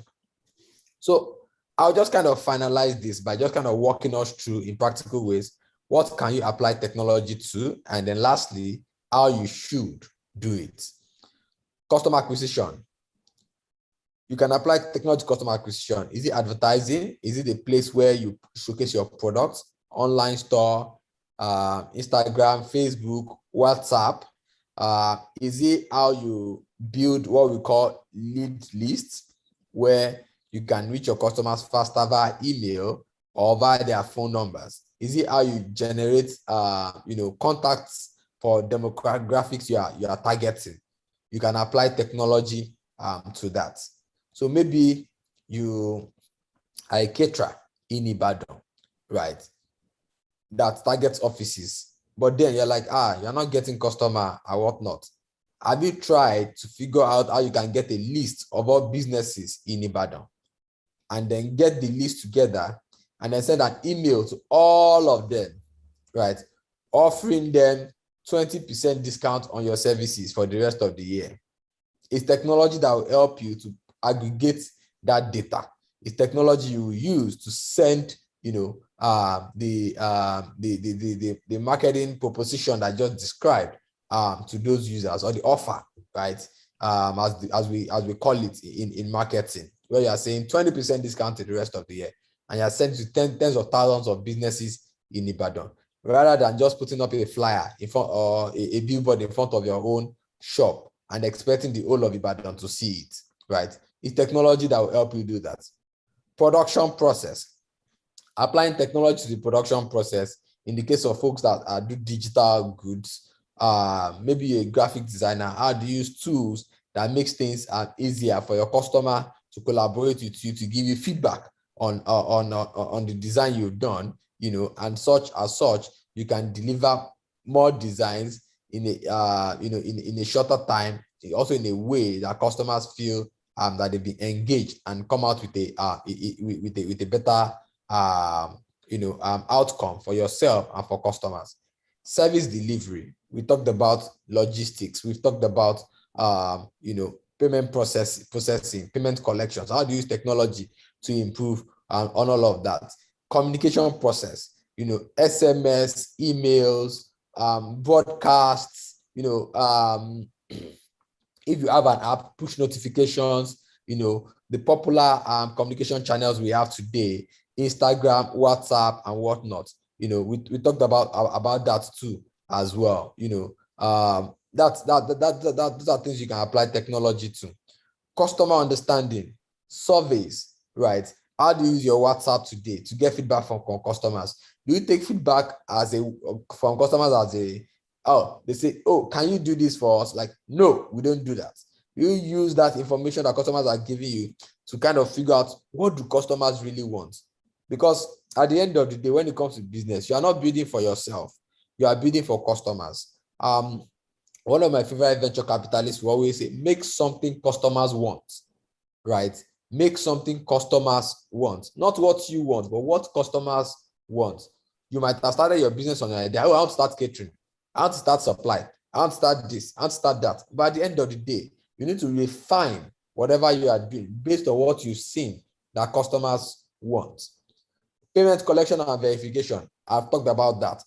So I'll just kind of finalize this by just kind of walking us through in practical ways, what can you apply technology to? And then lastly, how you should do it. Customer acquisition. You can apply technology to customer acquisition. Is it advertising? Is it a place where you showcase your products? Online store, Instagram, Facebook, WhatsApp? Is it how you build what we call lead lists, where you can reach your customers faster via email or via their phone numbers? Is it how you generate contacts for demographics you are targeting? You can apply technology to that. So maybe you are a caterer in Ibadan, right? That targets offices, but then you're like, you're not getting customer or whatnot. Have you tried to figure out how you can get a list of all businesses in Ibadan and then get the list together and then send an email to all of them, right? Offering them 20% discount on your services for the rest of the year. It's technology that will help you to aggregate that data. It's technology you will use to send, the marketing proposition that I just described to those users, or the offer, right? As we call it in marketing, where you are saying 20% discount the rest of the year, and you are sent to tens of thousands of businesses in Ibadan, rather than just putting up a flyer in front or a billboard in front of your own shop and expecting the whole of Ibadan to see it, right? It's technology that will help you do that. Production process. Applying technology to the production process in the case of folks that do digital goods, maybe a graphic designer, how to use tools that makes things easier for your customer to collaborate with you, to give you feedback on the design you've done, and such you can deliver more designs in a shorter time, also in a way that customers feel that they've been engaged and come out with a better outcome for yourself and for customers. Service delivery. We talked about logistics. We've talked about payment processing, payment collections. How do you use technology to improve on all of that? Communication process. SMS, emails, broadcasts. If you have an app, push notifications, the popular communication channels we have today, Instagram, WhatsApp, and whatnot. We talked about that too as well. Those are things you can apply technology to. Customer understanding, surveys, right? How do you use your WhatsApp today to get feedback from customers? Do you take feedback from customers they say, can you do this for us? Like, no, we don't do that. You use that information that customers are giving you to kind of figure out, what do customers really want? Because at the end of the day, when it comes to business, you are not building for yourself. You are building for customers. One of my favorite venture capitalists will always say, make something customers want, right? Make something customers want. Not what you want, but what customers want. You might have started your business on an idea. I want to start catering. I want to start supply. I want to start this. I want to start that. But at the end of the day, you need to refine whatever you are doing based on what you've seen that customers want. Payment collection and verification. I've talked about that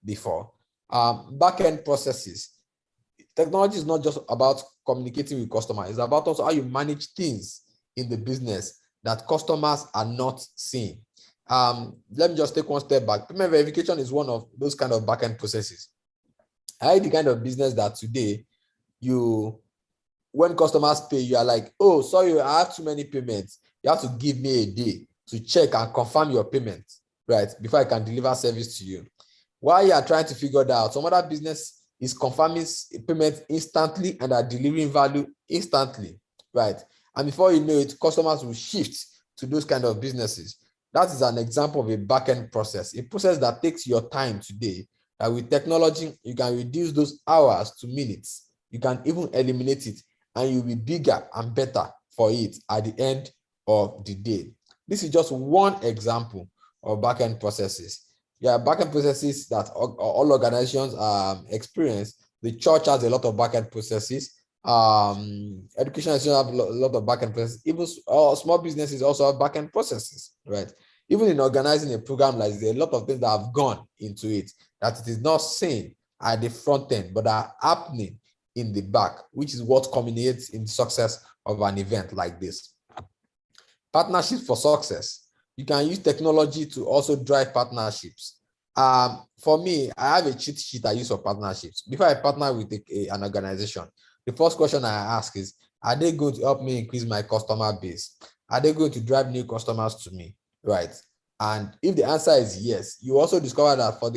before. Back-end processes. Technology is not just about communicating with customers. It's about also how you manage things in the business that customers are not seeing. Let me just take one step back. Payment verification is one of those kind of back-end processes. I the kind of business that today, when customers pay, you are like, oh, sorry, I have too many payments. You have to give me a day to check and confirm your payment, right, before I can deliver service to you. While you are trying to figure that out, some other business is confirming payment instantly and are delivering value instantly, right? And before you know it, customers will shift to those kind of businesses. That is an example of a back-end process, a process that takes your time today. That with technology, you can reduce those hours to minutes. You can even eliminate it, and you'll be bigger and better for it at the end of the day. This is just one example or back-end processes? Yeah, back-end processes that all organizations experience. The church has a lot of back-end processes. Education institutions have a lot of back-end processes. Even small businesses also have back-end processes, right? Even in organizing a program like this, there are a lot of things that have gone into it that it is not seen at the front end, but are happening in the back, which is what culminates in the success of an event like this. Partnerships for success. You can use technology to also drive partnerships. For me, I have a cheat sheet I use for partnerships. Before I partner with an organization, the first question I ask is, are they going to help me increase my customer base? Are they going to drive new customers to me? Right. And if the answer is yes, you also discover that for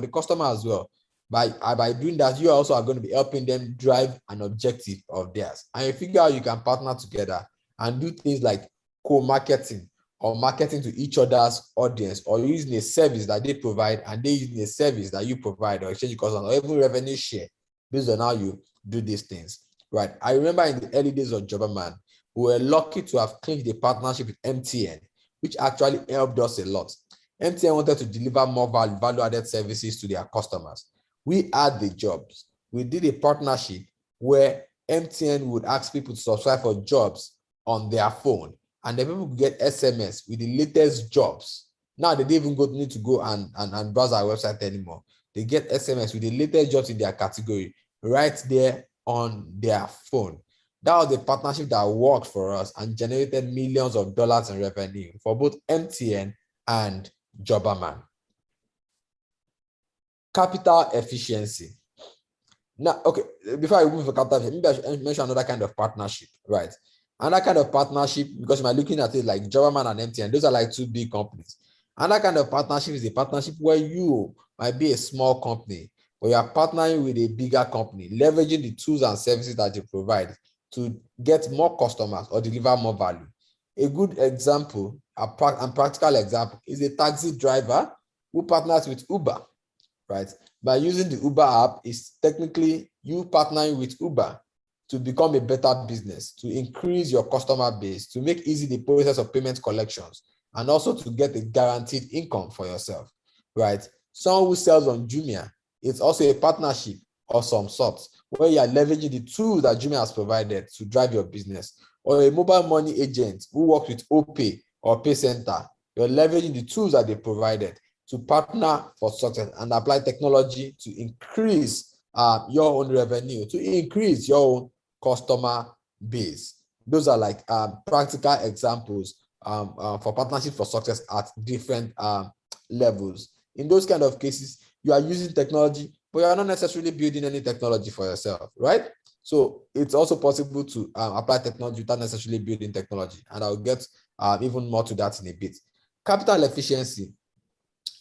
the customer as well, by doing that, you also are going to be helping them drive an objective of theirs. And you figure out you can partner together and do things like co-marketing or marketing to each other's audience, or using a service that they provide and they using a service that you provide, or exchange customers, or even revenue share based on how you do these things. Right. I remember in the early days of Jobberman, we were lucky to have clinched a partnership with MTN, which actually helped us a lot. MTN wanted to deliver more value-added services to their customers. We had the jobs. We did a partnership where MTN would ask people to subscribe for jobs on their phone, and then people could get SMS with the latest jobs. Now they don't even need to go and browse our website anymore. They get SMS with the latest jobs in their category right there on their phone. That was a partnership that worked for us and generated millions of dollars in revenue for both MTN and Jobberman. Capital efficiency. Now, okay, before I move to capital efficiency, maybe I should mention another kind of partnership, right? Another kind of partnership, because you might be looking at it like Jobberman and MTN, those are like two big companies. Another kind of partnership is a partnership where you might be a small company, but you are partnering with a bigger company, leveraging the tools and services that you provide to get more customers or deliver more value. A good example, and practical example, is a taxi driver who partners with Uber, right? By using the Uber app, is technically you partnering with Uber to become a better business, to increase your customer base, to make easy the process of payment collections, and also to get a guaranteed income for yourself, right? Someone who sells on Jumia, it's also a partnership of some sort, where you are leveraging the tools that Jumia has provided to drive your business. Or a mobile money agent who works with OPay or PayCenter, you're leveraging the tools that they provided to partner for success and apply technology to increase your own revenue, to increase your own customer base. Those are like practical examples for partnership for success at different levels. In those kind of cases, you are using technology, but you are not necessarily building any technology for yourself, right? So it's also possible to apply technology without necessarily building technology. And I'll get even more to that in a bit. Capital efficiency.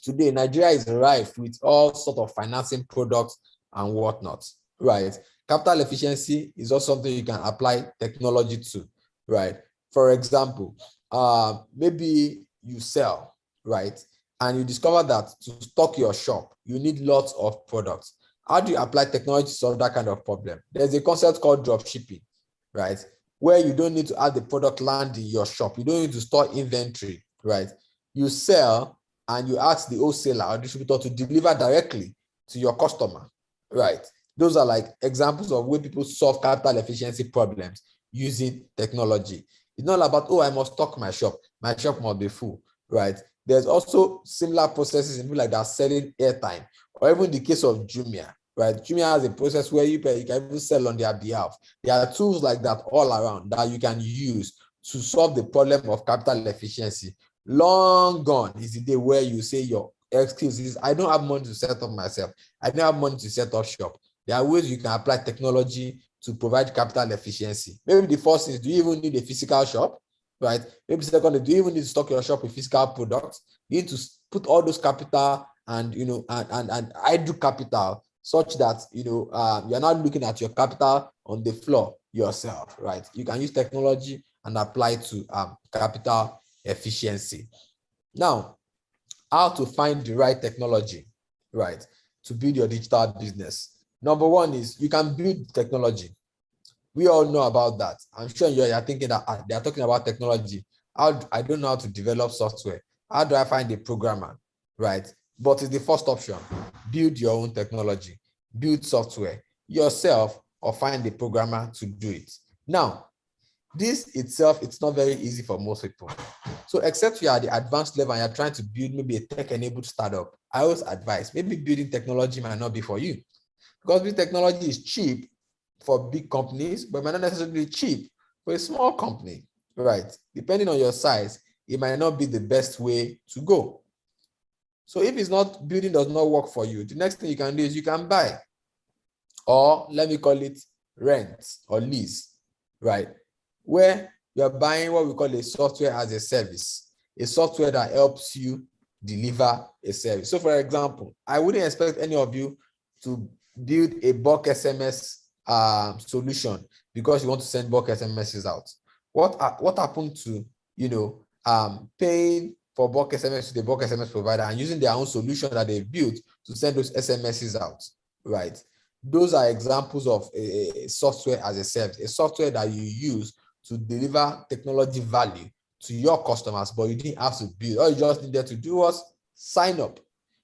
Today, Nigeria is rife with all sorts of financing products and whatnot, right? Capital efficiency is also something you can apply technology to, right? For example, maybe you sell, right? And you discover that to stock your shop, you need lots of products. How do you apply technology to solve that kind of problem? There's a concept called drop shipping, right? Where you don't need to have the product land in your shop. You don't need to store inventory, right? You sell and you ask the wholesaler or distributor to deliver directly to your customer, right? Those are like examples of where people solve capital efficiency problems using technology. It's not about, oh, I must stock my shop must be full, right? There's also similar processes in people like that selling airtime, or even the case of Jumia, right? Jumia has a process where you can even sell on their behalf. There are tools like that all around that you can use to solve the problem of capital efficiency. Long gone is the day where you say your excuse is, I don't have money to set up myself. I don't have money to set up shop. There are ways you can apply technology to provide capital efficiency. Maybe the first is, do you even need a physical shop, right? Maybe secondly, do you even need to stock your shop with physical products? You need to put all those capital and, and idle capital such that, you're not looking at your capital on the floor yourself, right? You can use technology and apply to capital efficiency. Now, how to find the right technology, right, to build your digital business. Number one is you can build technology. We all know about that. I'm sure you're thinking that they're talking about technology. I don't know how to develop software. How do I find a programmer, right? But it's the first option. Build your own technology, build software yourself, or find a programmer to do it. Now, this itself, it's not very easy for most people. So except you are at the advanced level and you're trying to build maybe a tech-enabled startup, I always advise maybe building technology might not be for you, because this technology is cheap for big companies, but might not necessarily be cheap for a small company, right? Depending on your size, it might not be the best way to go. So if it's not, building does not work for you, the next thing you can do is you can buy, or let me call it rent or lease, right? Where you're buying what we call a software as a service, a software that helps you deliver a service. So for example, I wouldn't expect any of you to build a bulk SMS solution because you want to send bulk SMSs out. What happened to, paying for bulk SMS to the bulk SMS provider and using their own solution that they built to send those SMSs out, right? Those are examples of a software as a service, a software that you use to deliver technology value to your customers, but you didn't have to build. All you just needed to do was sign up.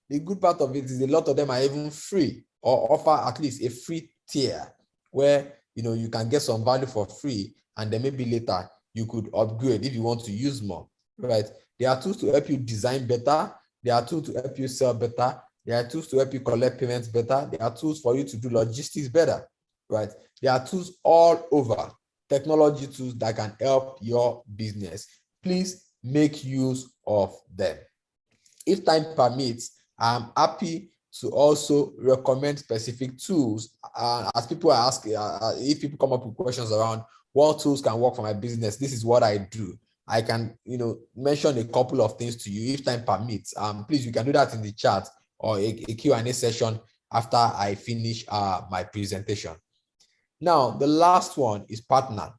The good part of it is a lot of them are even free or offer at least a free tier where you can get some value for free, and then maybe later you could upgrade if you want to use more, right? There are tools to help you design better. There are tools to help you sell better. There are tools to help you collect payments better. There are tools for you to do logistics better, right? There are tools all over, technology tools that can help your business. Please make use of them. If time permits, I'm happy to also recommend specific tools. As people are asking, if people come up with questions around what tools can work for my business, this is what I do. I can, mention a couple of things to you if time permits. Please, you can do that in the chat or a Q&A session after I finish my presentation. Now, the last one is partner.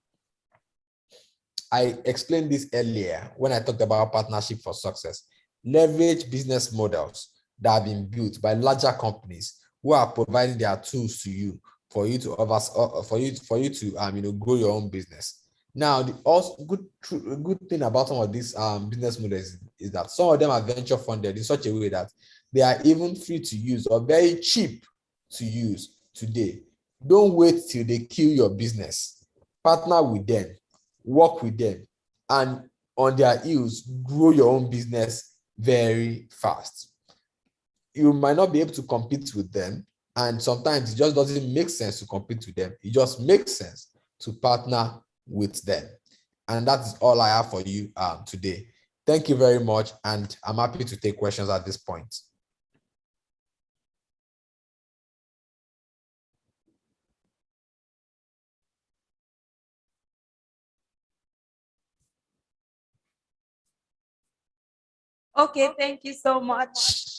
I explained this earlier when I talked about partnership for success. Leverage business models that have been built by larger companies who are providing their tools to you for you to grow your own business. Now, the also good thing about some of these business models is that some of them are venture funded in such a way that they are even free to use or very cheap to use today. Don't wait till they kill your business. Partner with them, work with them, and on their heels, grow your own business very fast. You might not be able to compete with them, and sometimes it just doesn't make sense to compete with them. It just makes sense to partner with them. And that is all I have for you today. Thank you very much, and I'm happy to take questions at this point. Okay, thank you so much,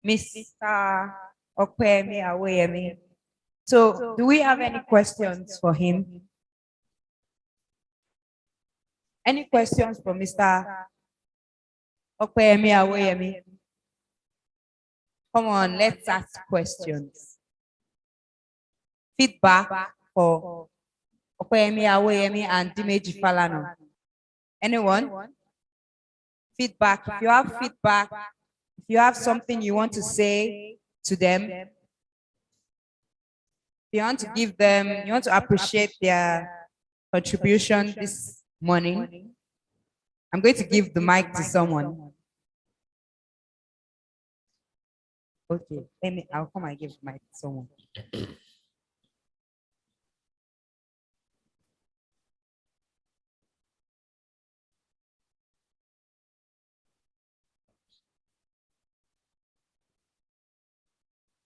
Mr. Okwemi Aweyemi. So, do we have any questions for him? Any questions for Mr. Okwemi Aweyemi? Come on, let's ask questions. Feedback for Okwemi Aweyemi and Dimeji Falano. Anyone? Feedback. If you have feedback, if you have something you want to say to them, if you want to give them, you want to appreciate their contribution this morning, I'm going to give the mic to someone. Okay, I'll come and give the mic to someone.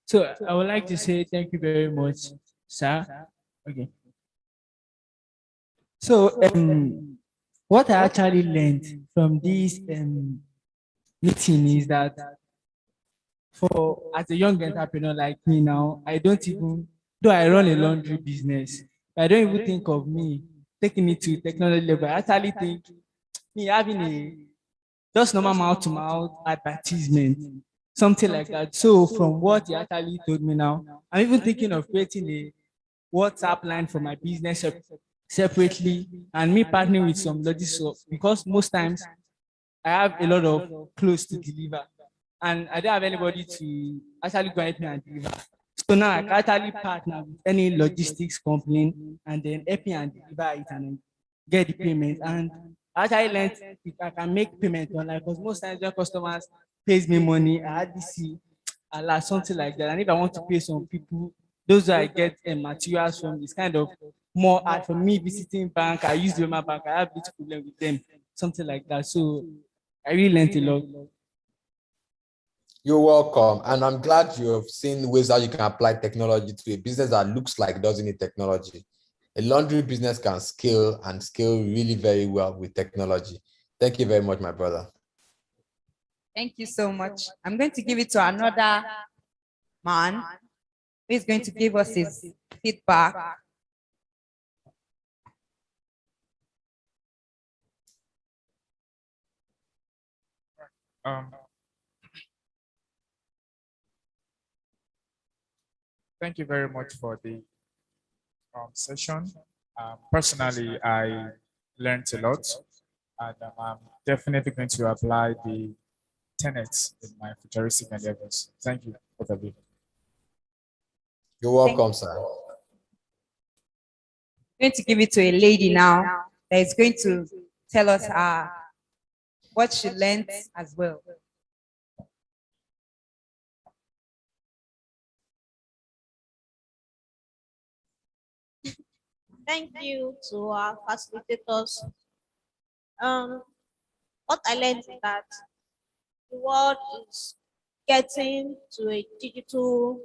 So I would like to say thank you very much, sir. Okay. So what I actually learned from this meeting is that as a young entrepreneur like me now, I don't even, though I run a laundry business, I don't even think of me taking it to technology level. I actually think me having a just normal mouth-to-mouth advertisement, something like that. So from what he actually told me now, I'm even thinking of creating a WhatsApp line for my business separately and me partnering with some logistics, because most times I have a lot of clothes to deliver, and I don't have anybody to actually go help me and deliver. So now I can actually partner with any logistics company and then help me and deliver it and then get the payment. And I actually learned if I can make payment online, because most times when customers pays me money, I hardly see a lot something like that. And if I want to pay some people, those that I get materials from, it's kind of more hard for me visiting bank. I use the my bank. I have little problem with them, something like that. So I really learned a lot. You're welcome. And I'm glad you have seen ways how you can apply technology to a business that looks like doesn't need technology. A laundry business can scale and scale really very well with technology. Thank you very much, my brother. Thank you so much. I'm going to give it to another man who is going to give us his feedback. Thank you very much for the session. Personally, I learned a lot, and I'm definitely going to apply the tenets in my futuristic endeavors. Thank you, both of you. You're welcome, sir. I'm going to give it to a lady now that is going to tell us what she learned as well. Thank you to our facilitators. What I learned is that the world is getting to a digital,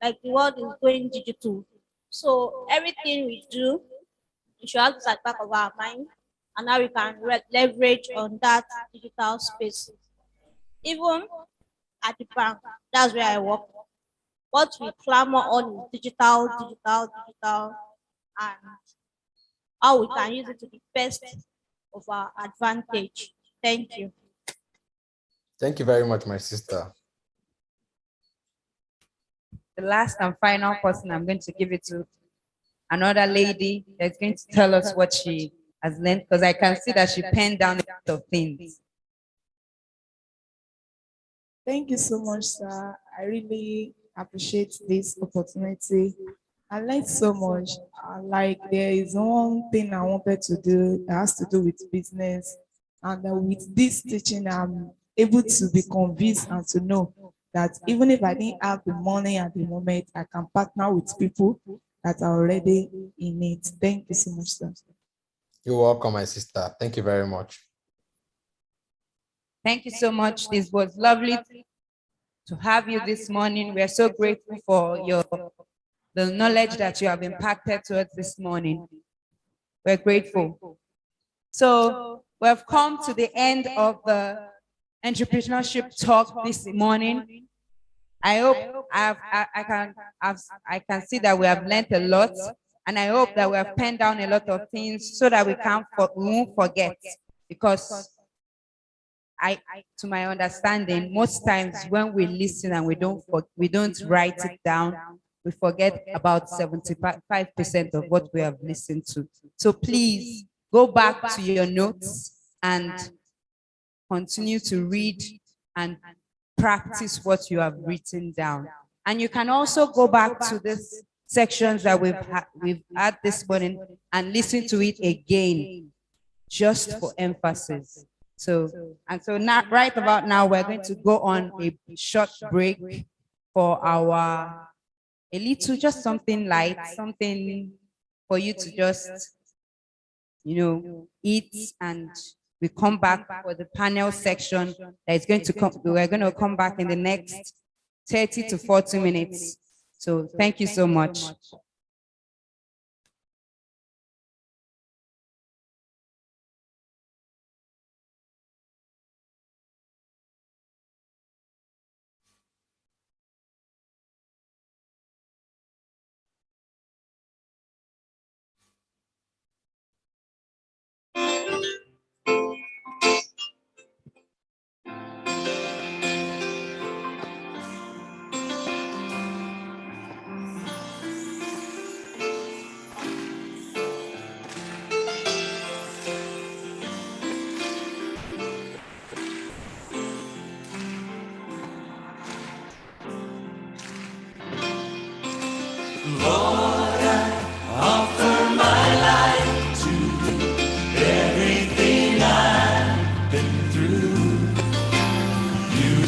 like the world is going digital. So everything we do, we should have this at the back of our mind, and how we can leverage on that digital space. Even at the bank, that's where I work. What we clamor on is digital, and how we can use it to the best of our advantage. Thank you. Thank you very much, my sister. The last and final person I'm going to give it to another lady that's going to tell us what she has learned, because I can see that she penned down a lot of things. Thank you so much, sir. I really appreciate this opportunity. I learned so much. Like there is one thing I wanted to do that has to do with business. And with this teaching, I'm able to be convinced and to know that even if I didn't have the money at the moment, I can partner with people that are already in it. Thank you so much, sir. You're welcome, my sister. Thank you very much. Thank you so much. This was lovely to have you this morning. We are so grateful for the knowledge that you have impacted to us this morning. We're grateful. So we have come to the end of the entrepreneurship talk this morning. I hope I can see that we have learned a lot, and I hope that we have penned down a lot of things so that we won't forget, because to my understanding, most times when we listen and we don't write it down, we forget about 75% of what we have listened to. So please go back to your notes and continue to read and practice what you have written down. And you can also go back to these sections that we've had this morning and listen to it again, just for emphasis. So now, right about now, we're going to go on a short break for just something light, something for you to just, eat, and we come back for the panel section that is going to come. We're going to come back in the next 30 to 40 minutes. So thank you so much.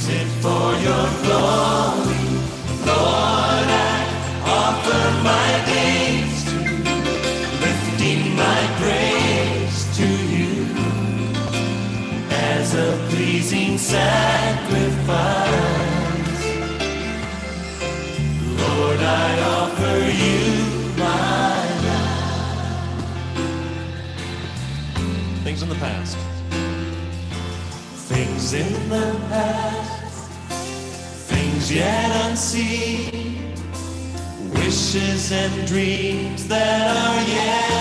use it for your glory. Lord, I offer my days to you, lifting my praise to you as a pleasing sacrifice. Lord, I offer you my life. Things in the past. Things in the past, things yet unseen, wishes and dreams that are yet